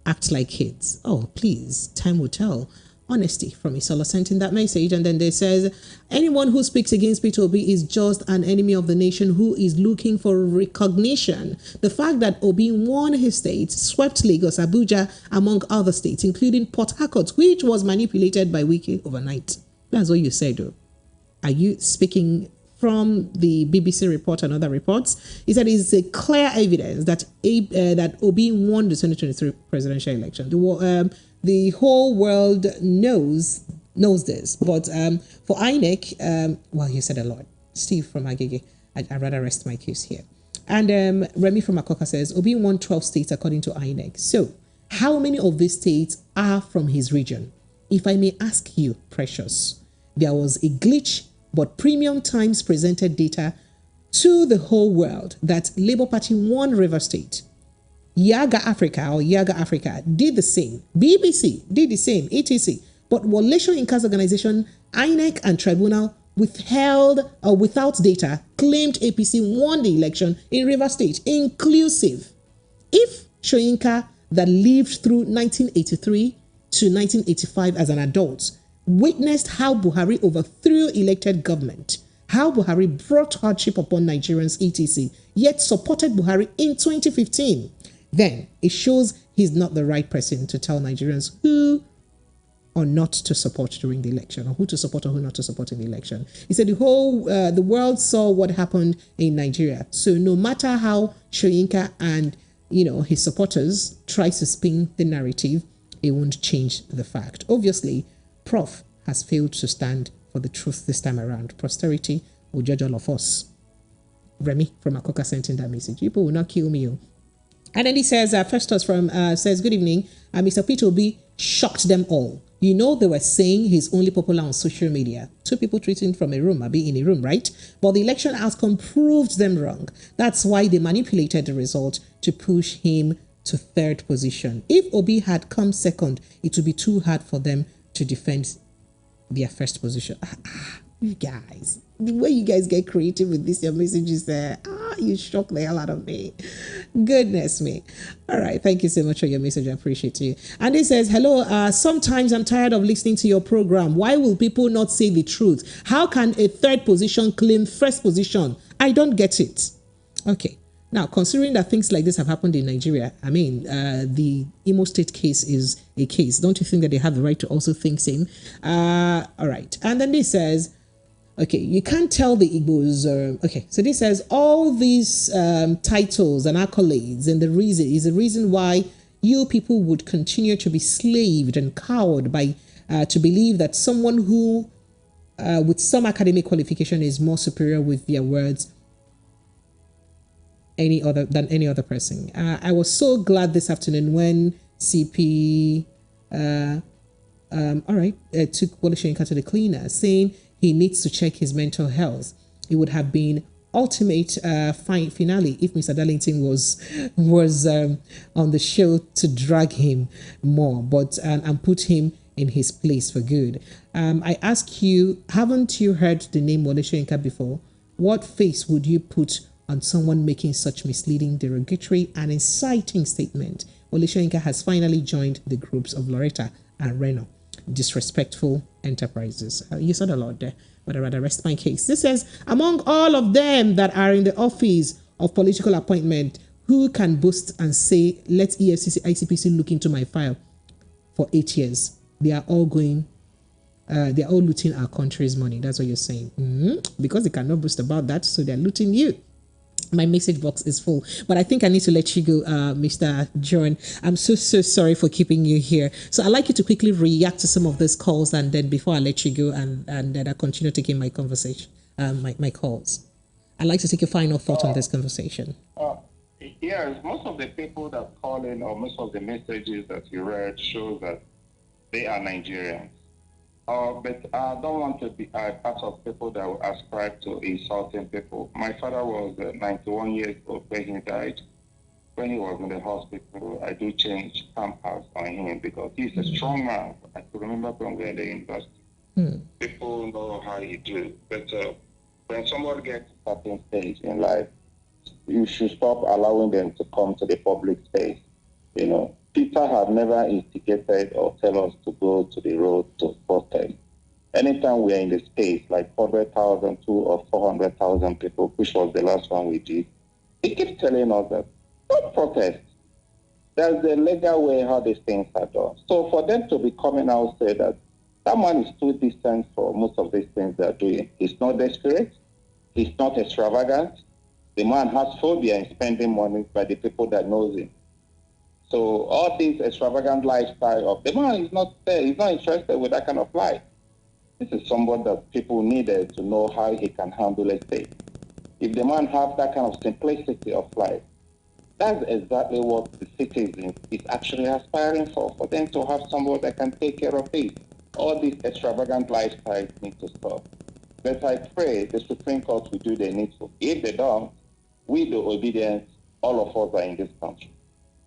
act like kids. Oh, please, time will tell. Honesty from Isola sent in that message. And then they says, anyone who speaks against Peter Obi is just an enemy of the nation who is looking for recognition. The fact that Obi won his state, swept Lagos, Abuja, among other states, including Port Harcourt, which was manipulated by Wiki overnight. That's what you said, though. Are you speaking from the BBC report and other reports? He said it's a clear evidence that that Obi won the 2023 presidential election. The whole world knows this, but for INEC, well, you said a lot. Steve from Agege, I'd rather rest my case here. And Remy from Akoka says, Obi won 12 states according to INEC. So how many of these states are from his region? If I may ask you, Precious, there was a glitch, but Premium Times presented data to the whole world that Labour Party won River State. Yaga Africa did the same. BBC did the same, etc. But Wole Soyinka's organization, INEC and Tribunal, withheld or without data, claimed APC won the election in River State, inclusive. If Soyinka, that lived through 1983 to 1985 as an adult, witnessed how Buhari overthrew elected government, how Buhari brought hardship upon Nigerians, etc., yet supported Buhari in 2015, then it shows he's not the right person to tell Nigerians who or not to support during the election, or who to support or who not to support in the election. He said the world saw what happened in Nigeria. So no matter how Soyinka and his supporters try to spin the narrative, it won't change the fact. Obviously, Prof has failed to stand for the truth this time around. Posterity will judge all of us. Remy from Akoka sent in that message. People will not kill me. And then he says, Festus from says, good evening. Mr. Peter Obi shocked them all. You know, they were saying he's only popular on social media. Two people tweeting from a room, in a room, right? But the election outcome proved them wrong. That's why they manipulated the result to push him to third position. If Obi had come second, it would be too hard for them to defend their first position. You guys, the way you guys get creative with this, your messages there, you shock the hell out of me. Goodness me. All right, thank you so much for your message. I appreciate you. And he says, hello, sometimes I'm tired of listening to your program. Why will people not say the truth? How can a third position claim first position? I don't get it. Okay. Now, considering that things like this have happened in Nigeria, I mean, the Imo State case is a case. Don't you think that they have the right to also think same? All right. And then he says, okay, you can't tell the Igbos. Okay, so this says all these titles and accolades, and the reason why you people would continue to be slaved and cowed by to believe that someone who with some academic qualification is more superior with their words than any other person. I was so glad this afternoon when CP took Bola to the cleaner, saying he needs to check his mental health. It would have been ultimate finale if Mr. Darlington was on the show to drag him more, but and put him in his place for good. I ask you, haven't you heard the name Wole Soyinka before? What face would you put on someone making such misleading, derogatory, and inciting statement? Wole Soyinka has finally joined the groups of Loretta and Reno. Disrespectful enterprises. You said a lot there, but I rather rest my case. This says, among all of them that are in the office of political appointment, who can boast and say, let EFCC, ICPC look into my file for 8 years? They are all going, they are all looting our country's money. That's what you're saying. Because they cannot boast about that, so they're looting you. My message box is full, but I think I need to let you go, Mr. John. I'm so sorry for keeping you here. So I'd like you to quickly react to some of these calls, and then before I let you go, and then I continue taking my conversation, my calls. I'd like to take a final thought on this conversation. Yes, most of the people that call in, or most of the messages that you read, shows that they are Nigerians. But I don't want to be part of people that will ascribe to insulting people. My father was 91 years old when he died. When he was in the hospital, I do change pampers on him because he's a strong man. I could remember when we were in the university. People know how you do. But when somebody gets to a certain stage in life, you should stop allowing them to come to the public space. You know, Peter had never instigated or tell us to go to the road to protest. Anytime we are in the space, like 100,000, 200,000 or 400,000 people, which was the last one we did, he keeps telling us that don't protest. There's the legal way how these things are done. So for them to be coming out say that that man is too distant for most of these things they're doing. He's not desperate. He's not extravagant. The man has phobia in spending money by the people that knows him. So all this extravagant lifestyle of the man is not there. He's not interested with that kind of life. This is someone that people needed to know how he can handle a state. If the man have that kind of simplicity of life, that's exactly what the citizen is actually aspiring for them to have someone that can take care of it. All these extravagant lifestyles need to stop. But I pray the Supreme Court will do the needful. If they don't, we the Obidient, all of us are in this country.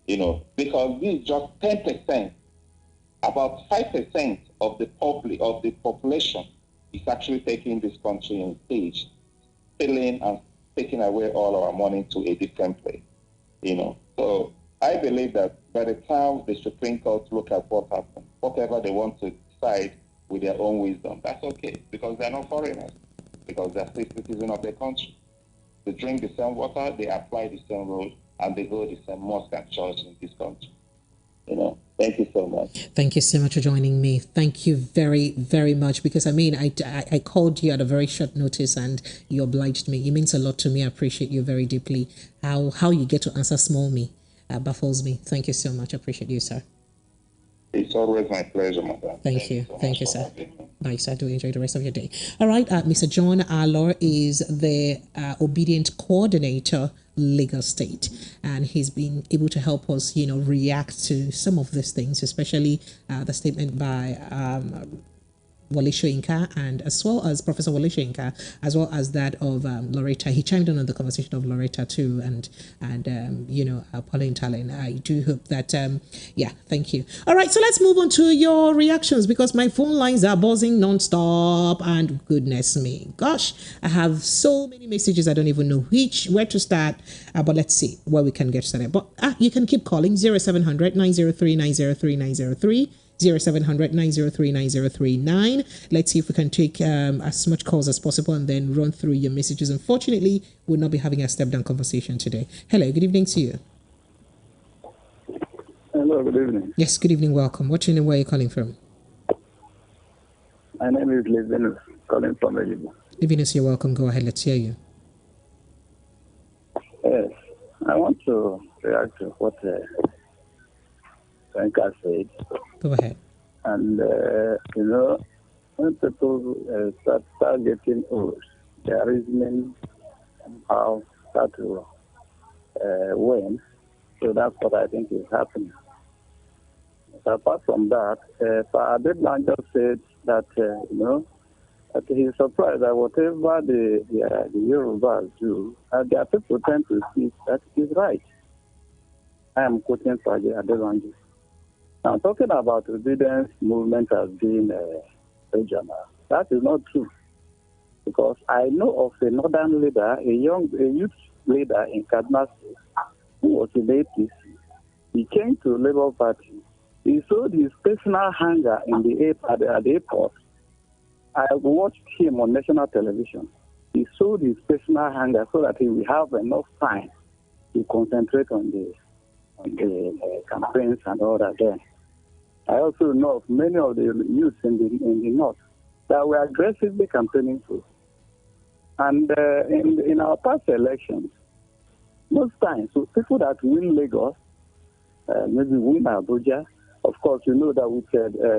You know, because this is just 10%, about 5% of the population is actually taking this country in stage, stealing and taking away all our money to a different place. You know, so I believe that by the time the Supreme Court look at what happened, whatever they want to decide with their own wisdom, that's okay, because they're not foreigners, because they're still citizens of the country. They drink the same water, they apply the same rules, and they go the same mosque and church in this country. You know, thank you so much. Thank you so much for joining me. Thank you very, very much, because I mean, I called you at a very short notice and you obliged me. It means a lot to me. I appreciate you very deeply. How you get to answer small me baffles me. Thank you so much. I appreciate you, sir. It's always my pleasure, madam. Thank you. So Thank you, much for sir. having me. Nice. I do enjoy the rest of your day. All right. Mr. John Alor is the Obidient Coordinator, Lagos State. And he's been able to help us, react to some of these things, especially the statement by Wole Soyinka, and as well as Professor Wole Soyinka, as well as that of Loretta. He chimed in on the conversation of Loretta too, and Pauline Tallinn. I do hope that, thank you. All right, so let's move on to your reactions because my phone lines are buzzing non-stop, and goodness me, gosh, I have so many messages I don't even know where to start, but let's see where we can get started. But you can keep calling 0700 903 903 903. 0700 903 9039. Let's see if we can take as much calls as possible and then run through your messages. Unfortunately, we'll not be having a step-down conversation today. Hello, good evening to you. Hello, good evening. Yes, good evening, welcome. What's your name, where are you calling from? My name is Livinus, calling from Elibu. Livinus, you're welcome. Go ahead, let's hear you. Yes, I want to react to what Soyinka said. Go ahead. And, when people start getting old, their reasoning somehow start to wane. So that's what I think is happening. So apart from that, Abedlan just said that, that he's surprised that whatever the Yorubas do, their people tend to see that is right. I am quoting Abedlan. Now, talking about obedience movement as being regional, that is not true. Because I know of a northern leader, a youth leader in Kaduna State, who was in the APC. He came to Labour Party. He showed his personal hunger at the airport. I watched him on national television. He showed his personal hunger so that he will have enough time to concentrate on the campaigns and all that there. I also know of many of the youths in the north that were aggressively campaigning for. And in our past elections, most times, so people that win Lagos, maybe win Abuja, of course, you know that with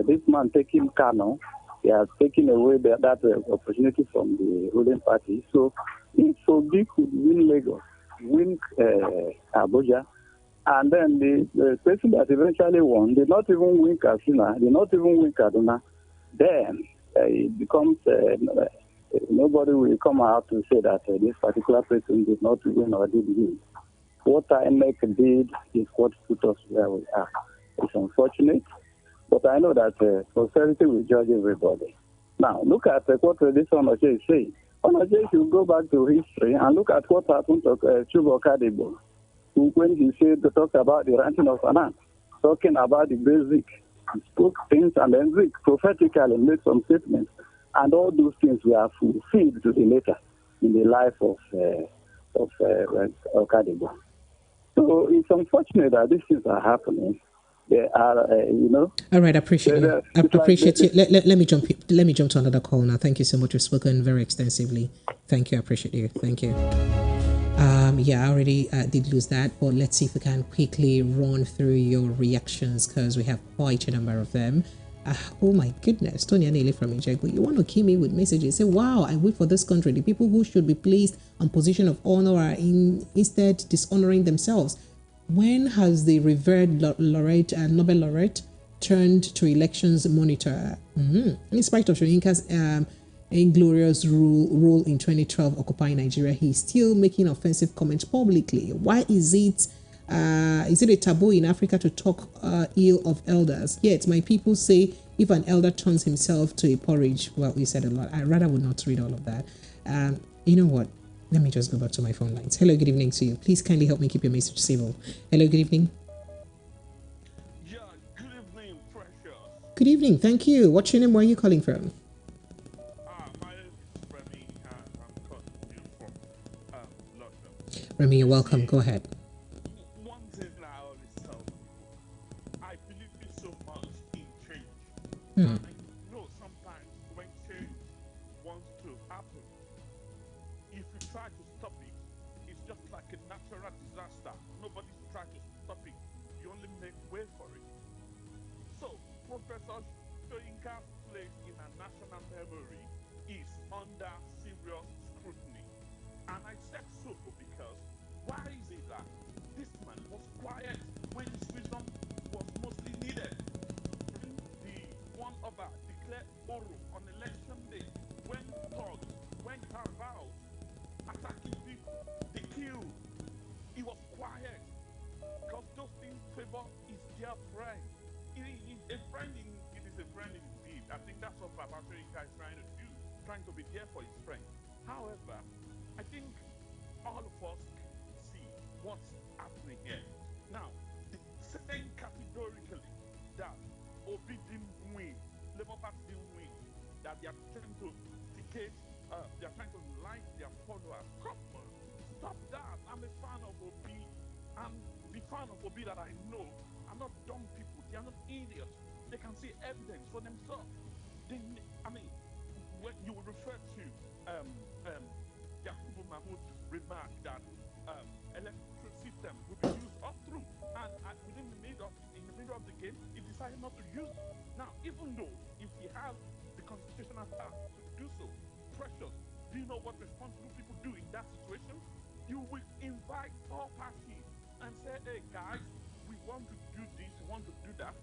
this man taking Kano, he has taken away that opportunity from the ruling party. So if Obi could win Lagos, win Abuja, and then the person that eventually won did not even win Katsina, did not even win Kaduna, then it becomes, nobody will come out to say that this particular person did not win or did win. What INEC did is what put us where we are. It's unfortunate, but I know that posterity will judge everybody. Now, look at what this Onoche is saying. Onoche should go back to history and look at what happened to Chubo Kadebo, when he said to talk about the ranching of finance, talking about the basic, he spoke things and then prophetically made some statements, and all those things were fulfilled to the later in the life of Kadebo. So it's unfortunate that these things are happening. They are, All right, I appreciate you. I appreciate you. Let me jump. Let me jump to another call now. Thank you so much. You've spoken very extensively. Thank you. I appreciate you. Thank you. I already did lose that, but let's see if we can quickly run through your reactions because we have quite a number of them. Oh my goodness, Tony Anele from Ijegu, you want to kill me with messages? Say, wow, I wait for this country. The people who should be placed on position of honor are instead dishonoring themselves. When has the revered Nobel laureate turned to elections monitor? In spite of Soyinka's inglorious rule in 2012 occupying Nigeria, he's still making offensive comments publicly. Why is it a taboo in Africa to talk ill of elders? Yet my people say if an elder turns himself to a porridge, well, we said a lot. I rather would not read all of that. You know what? Let me just go back to my phone lines. Hello, good evening to you. Please kindly help me keep your message civil. Hello, good evening. Yeah, good evening, Precious. Good evening, thank you. What's your name? Where are you calling from? My name is Remy, and I'm calling you from London. Remy, you're welcome. Go ahead. One thing I always tell people, I believe so much in change. And I know sometimes when change wants to happen, if you try to stop it, it's just like a natural disaster. Nobody's trying to stop it. You only make way for it. So tomorrow on election day, when thugs went about attacking people, they killed. He was quiet because those things favor his dear friend. A friend it is a friend indeed. I think that's what Baba Soyinka is trying to do, trying to be there for his friend. However, I think all of us can see what's happening here. Now, saying categorically that Obi didn't win, Labour Party didn't win, that they are trying to dictate, they are trying to lie to their followers. Come on, stop that. I'm a fan of Obi. I'm the fan of Obi that I know are not dumb people. They are not idiots. They can see evidence for themselves. I mean, when you will refer to Yakubu Mahmoud's remark that electoral system will be used up through, and in the middle of the game, he decided not to use it. Now, even though if he has the constitutional power to do so, Precious, do you know what responsible people do in that situation? You will invite all parties and say, hey guys, we want to do this, we want to do that,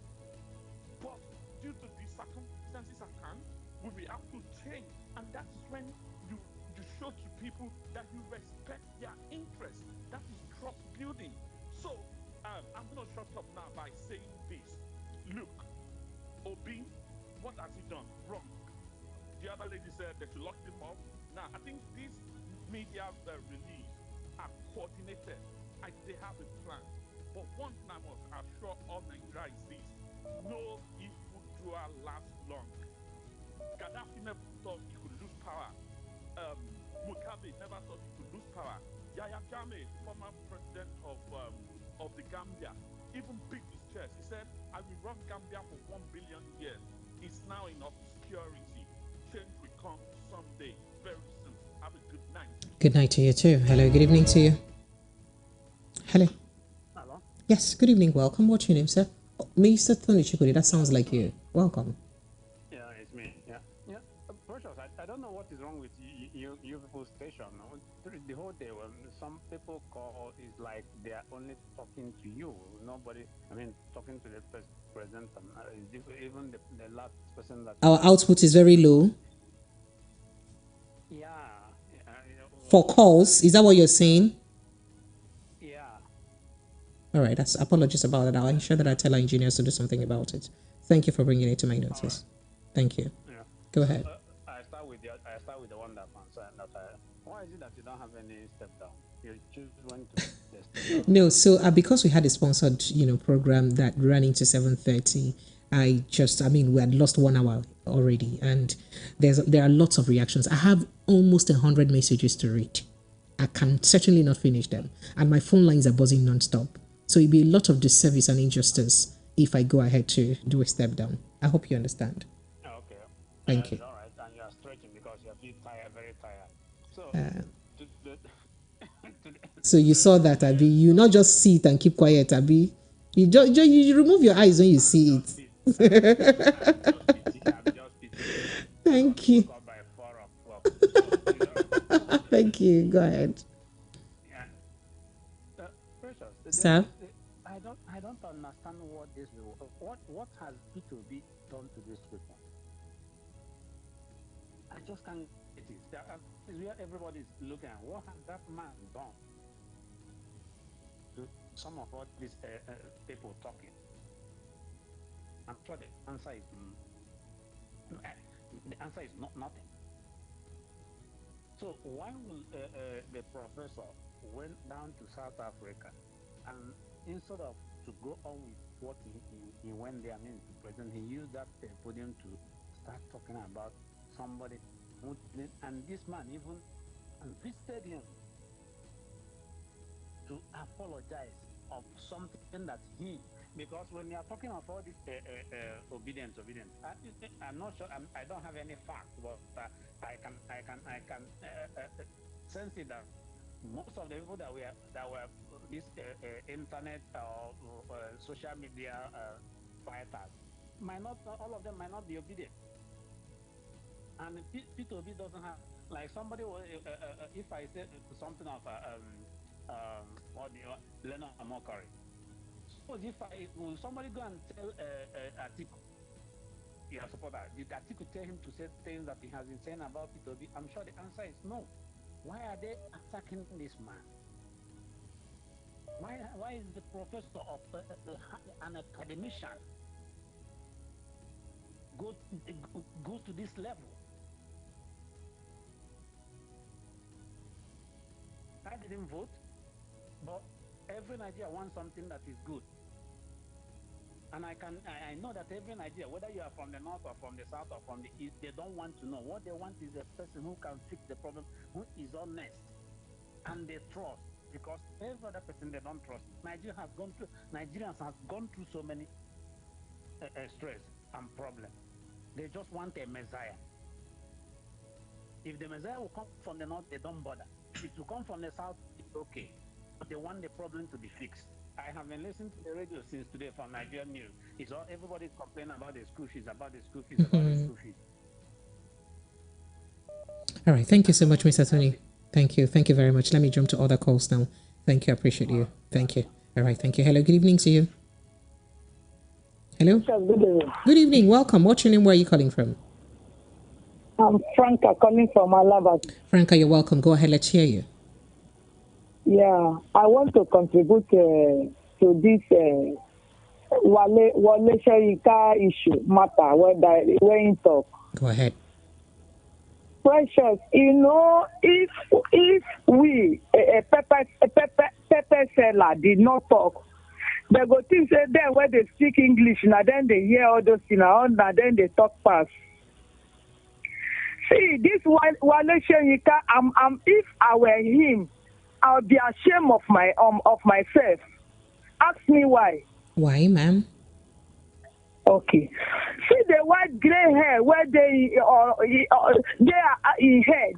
but due to the circumstances at hand, we will have to change. And that is when you show to people that you respect their interests. That is trust building. So I'm going to shut up now by saying this. Look, Obi, what has he done wrong? The other lady said they should lock him up. Now, I think these media release are coordinated. They have a plan. But one thing I must assure all Nigeria is this: no evildoer lasts long. Gaddafi never thought he could lose power. Mugabe never thought he could lose power. Yahya Jammeh, former president of the Gambia, even beat his chest. He said, I will run Gambia for 1 billion years. It's now in obscurity. Change will come someday, very soon. Have a good night. Good night to you too. Hello, good evening to you. Hello. Hello. Yes, good evening. Welcome. What's your name, sir? Oh, Mr. Tony Chikuri, that sounds like you. Welcome. Yeah, it's me. Yeah. Precious, I don't know what is wrong with you people's station. The whole day, when some people call, is like they are only talking to you. Nobody, talking to the president. Even the last person that... Our output is very low. Yeah. For calls, is that what you're saying? Yeah. All right, that's apologies about that. I'll ensure that I tell our engineers to do something about it. Thank you for bringing it to my notice. Right. Thank you. Yeah. Go ahead. I start with the one that concerned that. Why is it that you don't have any step down? You choose when to step down. No, so because we had a sponsored, program that ran into 7:30, we had lost 1 hour already, and there are lots of reactions. I have almost 100 messages to read. I can certainly not finish them, and my phone lines are buzzing non-stop. So it'd be a lot of disservice and injustice if I go ahead to do a step down. I hope you understand. Okay. Thank you. All right, and you are stretching because you feel tired, very tired. So, so you saw that, Abi. You not just see it and keep quiet, Abi. You remove your eyes when you see it. Thank you. Thank you. Go ahead. Yeah. Precious. Sir? I don't understand what has P2B done to these people. I just can't get it. Is where everybody's looking at. What has that man done to some of all these people talking? I'm sure the answer is nothing. So why will the professor went down to South Africa, and instead of to go on with what he went there, to present, he used that podium to start talking about somebody who did, and this man even visited him to apologize of something that because when you are talking of all this obedience, I'm not sure. I don't have any facts, but I can sense it that most of the people that were this internet or social media fighters all of them might not be obedient, and P2B doesn't have, like, somebody if I say something of Leonard Amokari. Suppose if will somebody go and tell Atiku you are supporter. Did Atiku tell him to say things that he has been saying about P2B? I'm sure the answer is no. Why are they attacking this man? Why is the professor of an academician go to this level? I didn't vote, but every Nigerian wants something that is good. And I know that every Nigerian, whether you are from the north or from the south or from the east, they don't want to know. What they want is a person who can fix the problem, who is honest, and they trust. Because every other person they don't trust. Nigerians have gone through so many stress and problems. They just want a messiah. If the messiah will come from the north, they don't bother. If it will come from the south, it's okay. But they want the problem to be fixed. I have been listening to the radio since today from Nigerian news. It's all everybody's complaining about the school fees, about the school fees, about the school fees. All right. Thank you so much, Mr. Tony. Thank you. Thank you very much. Let me jump to other calls now. Thank you. I appreciate you. Thank you. All right. Thank you. Hello. Good evening to you. Hello. Good evening. Good evening. Welcome. What's your name? Where are you calling from? I'm Franca calling from Alaba. Franca, you're welcome. Go ahead. Let's hear you. Yeah, I want to contribute to this Wale Soyinka issue matter where you talk. Go ahead. Precious, if we a pepper seller did not talk, they go think say then where they speak English now then they hear all those things now then they talk fast. See this Wale Soyinka, if I were him, I'll be ashamed of myself. Ask me why. Why, ma'am? Okay. See the white gray hair where they are in head.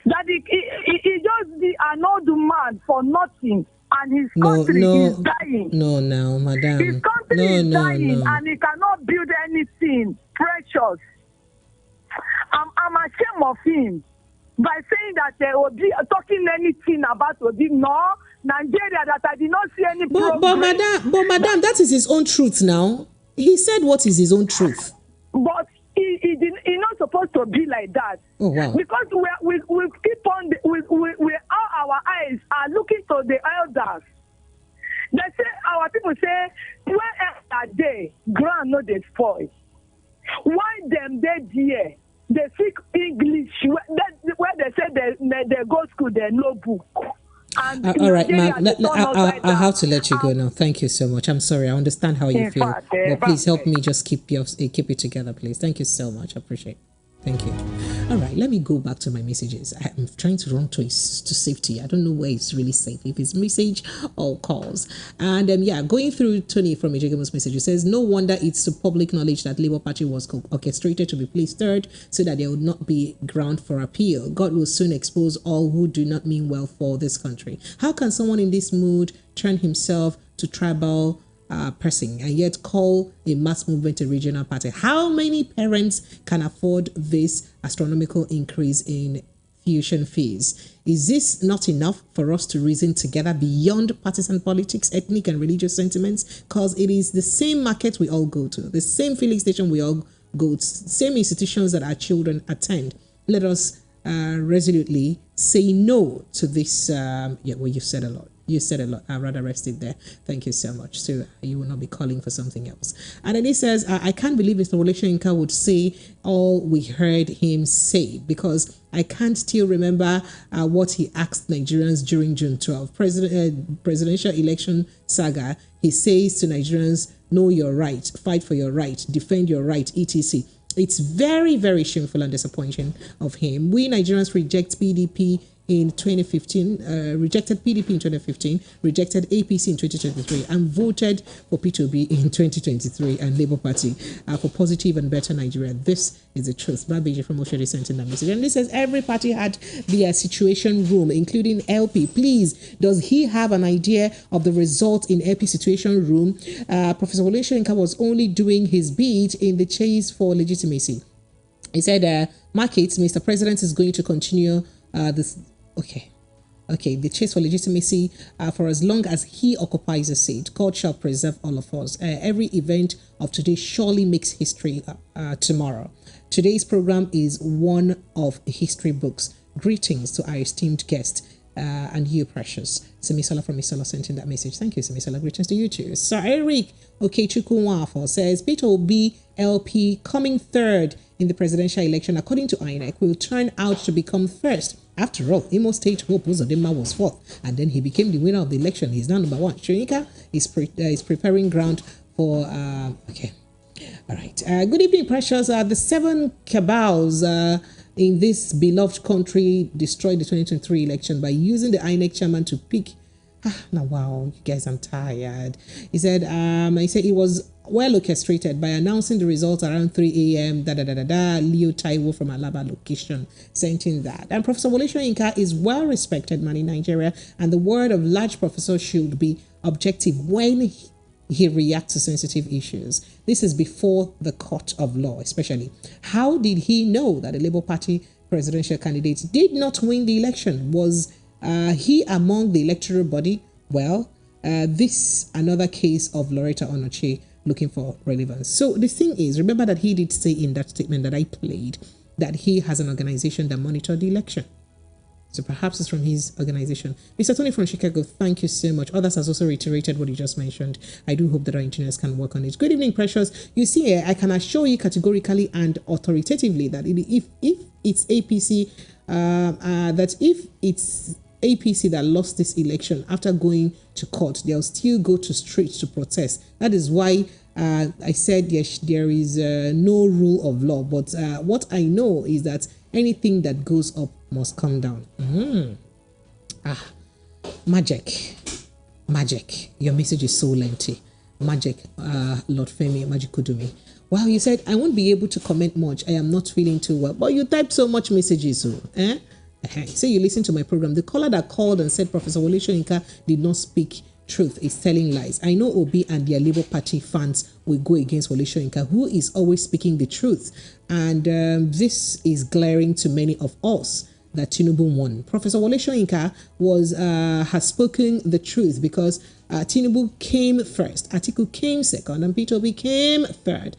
That he just be an old man for nothing, and his country is dying. No, madam. His country is dying, and he cannot build anything precious. I'm ashamed of him by saying that Obi talking anything about Obi. No, Nigeria that I did not see any progress. But madam, that is his own truth now. He said what is his own truth. But he's not supposed to be like that. Oh wow! Because we keep on all our eyes are looking to the elders. They say our people say where are they? Ground no they spoil. Why them they there? They speak English where they say they go school they no book. All right, ma'am. I have to let you go now. Thank you so much. I'm sorry. I understand how you feel. But please help me just keep it together, please. Thank you so much. I appreciate it. Thank you. All right, let me go back to my messages. I'm trying to run to safety. I don't know where it's really safe, if it's message or calls. And going through Tony from Ijeoma's message, it says, no wonder it's to public knowledge that Labour Party was orchestrated to be placed third so that there would not be ground for appeal. God will soon expose all who do not mean well for this country. How can someone in this mood turn himself to tribal pressing and yet call a mass movement a regional party? How many parents can afford this astronomical increase in tuition fees? Is this not enough for us to reason together beyond partisan politics, ethnic and religious sentiments? Because it is the same market we all go to, the same filling station we all go to, same institutions that our children attend. Let us resolutely say no to this. You've said a lot. You said a lot. I'd rather rest it there. Thank you so much. So you will not be calling for something else. And then he says, I can't believe Mr. Wole Soyinka would say all we heard him say, because I can't still remember what he asked Nigerians during June 12 presidential election saga. He says to Nigerians, know your right, fight for your right, defend your right, etc. It's very, very shameful and disappointing of him. We Nigerians reject PDP in 2015, rejected PDP in 2015, rejected APC in 2023, and voted for P2B in 2023 and Labour Party for positive and better Nigeria. This is the truth. Babeji from Oshodi sent in that message. And this says every party had their situation room, including LP. Please, does he have an idea of the result in LP situation room? Professor Wole Soyinka was only doing his bit in the chase for legitimacy. He said, markets, Mr. President is going to continue this. Okay. Okay, the chase for legitimacy for as long as he occupies a seat. God shall preserve all of us. Every event of today surely makes history tomorrow. Today's program is one of history books. Greetings to our esteemed guest and you, Precious. Simisola from Misola sent in that message. Thank you, Simisola. Greetings to you too. Sir Eric Okechukwu says, Peter Obi LP coming third in the presidential election according to INEC will turn out to become first. After all, Imo State Hope Uzodinma was fourth, and then he became the winner of the election. He's now number one. Soyinka is preparing ground for okay. All right. Good evening, Precious. The 7 cabals in this beloved country destroyed the 2023 election by using the INEC chairman to pick. Now, wow, you guys, I'm tired. He said it was well orchestrated by announcing the results around 3 a.m. Leo Taiwo from Alaba location sent in that. And Professor Wole Soyinka is well respected man in Nigeria, and the word of large professor should be objective when he reacts to sensitive issues. This is before the court of law, especially. How did he know that the Labour Party presidential candidate did not win the election? Was he among the electoral body? Well, this another case of Loretta Onoche looking for relevance. So the thing is, remember that he did say in that statement that I played that he has an organization that monitored the election. So perhaps it's from his organization. Mr. Tony from Chicago, thank you so much. Others has also reiterated what you just mentioned. I do hope that our engineers can work on it. Good evening, Precious. You see, I can assure you categorically and authoritatively that if it's APC, that if it's APC that lost this election after going to court, they'll still go to streets to protest. That is why I said yes, there is no rule of law. But what I know is that anything that goes up must come down. Magic. Your message is so lengthy. Magic, Lord Femi, Magic Kudumi. Wow, you said I won't be able to comment much. I am not feeling too well. But you typed so much messages, so so you listen to my program. The caller that called and said Professor Wole Soyinka did not speak truth is telling lies. I know Obi and their Labour Party fans will go against Wole Soyinka, who is always speaking the truth. And this is glaring to many of us that Tinubu won. Professor Wole Soyinka has spoken the truth because Tinubu came first, Atiku came second, and Peter Obi came third.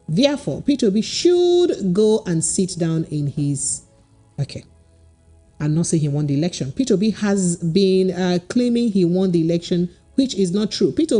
Therefore, Peter Obi should go and sit down in his... Okay. And not say he won the election. Peter Obi has been claiming he won the election, which is not true. Peter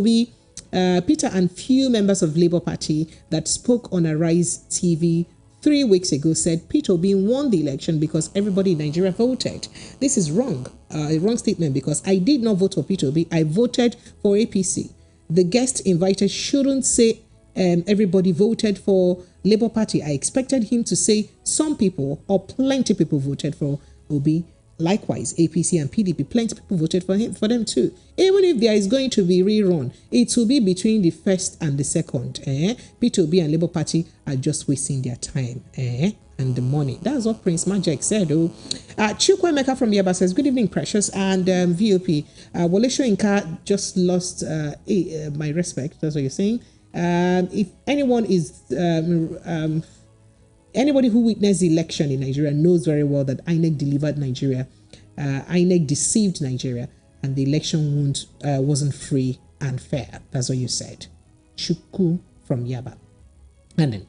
and few members of Labour Party that spoke on Arise TV 3 weeks ago said Peter Obi won the election because everybody in Nigeria voted. This is wrong, a wrong statement, because I did not vote for Peter Obi. I voted for APC. The guest invited shouldn't say everybody voted for Labour Party. I expected him to say some people or plenty people voted for Obi. Likewise, APC and PDP, plenty of people voted for them too. Even if there is going to be rerun, it will be between the first and the second. Peter Obi and Labour Party are just wasting their time and the money. That's what Prince Magic said. Chukwemeka from Yaba says, good evening, Precious and VOP. Wole Soyinka just lost my respect. That's what you're saying. If anyone is... Anybody who witnessed the election in Nigeria knows very well that INEC delivered Nigeria. INEC deceived Nigeria, and the election wasn't free and fair. That's what you said. Chuku from Yaba. And then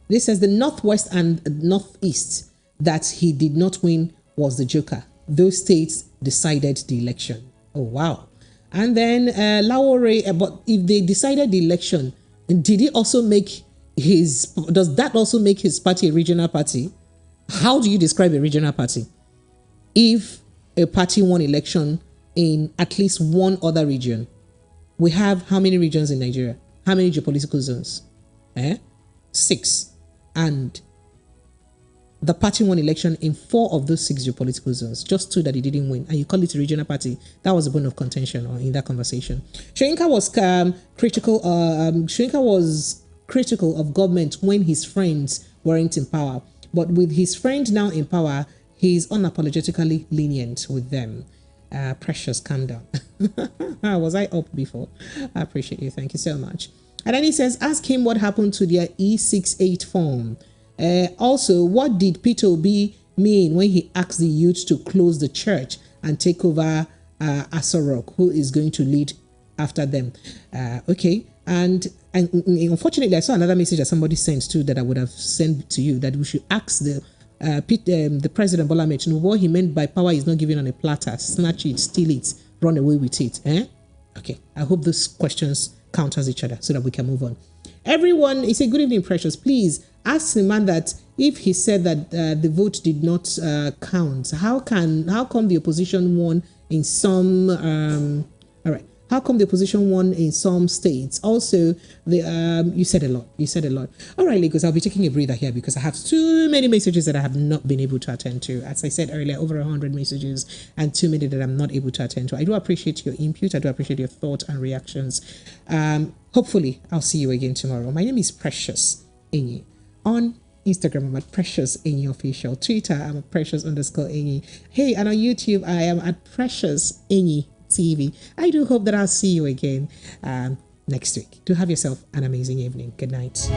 this says the Northwest and Northeast that he did not win was the Joker. Those states decided the election. Oh, wow. And then Laore, but if they decided the election, did he also make... does that also make his party a regional party? How do you describe a regional party? If a party won election in at least one other region, we have how many regions in Nigeria? How many geopolitical zones? 6. And the party won election in 4 of those 6 geopolitical zones, just 2 that he didn't win, and you call it a regional party. That was a bone of contention in that conversation. Soyinka was critical. Soyinka was critical of government when his friends weren't in power, but with his friend now in power, he's unapologetically lenient with them. Precious, calm down. Was I up before? I appreciate you. Thank you so much. And then he says, ask him what happened to their E68 form. Also, what did Peter Obi mean when he asked the youth to close the church and take over Asorok, who is going to lead after them. Okay. And unfortunately, I saw another message that somebody sent too that I would have sent to you, that we should ask the President Bola Tinubu what he meant by power is not given on a platter. Snatch it, steal it, run away with it. Okay. I hope those questions counters each other so that we can move on. Everyone, he said, good evening, Precious. Please ask the man that if he said that the vote did not count, how come the opposition won in some? All right. How come the opposition won in some states? Also, you said a lot. You said a lot. All right, Lagos, I'll be taking a breather here because I have too many messages that I have not been able to attend to. As I said earlier, over 100 messages and too many that I'm not able to attend to. I do appreciate your input. I do appreciate your thoughts and reactions. Hopefully, I'll see you again tomorrow. My name is Precious Enyi. On Instagram, I'm at Precious Enyi Official. Twitter, I'm at Precious_Enyi. Hey, and on YouTube, I am at Precious Enyi TV. I do hope that I'll see you again next week. Do have yourself an amazing evening. Good night.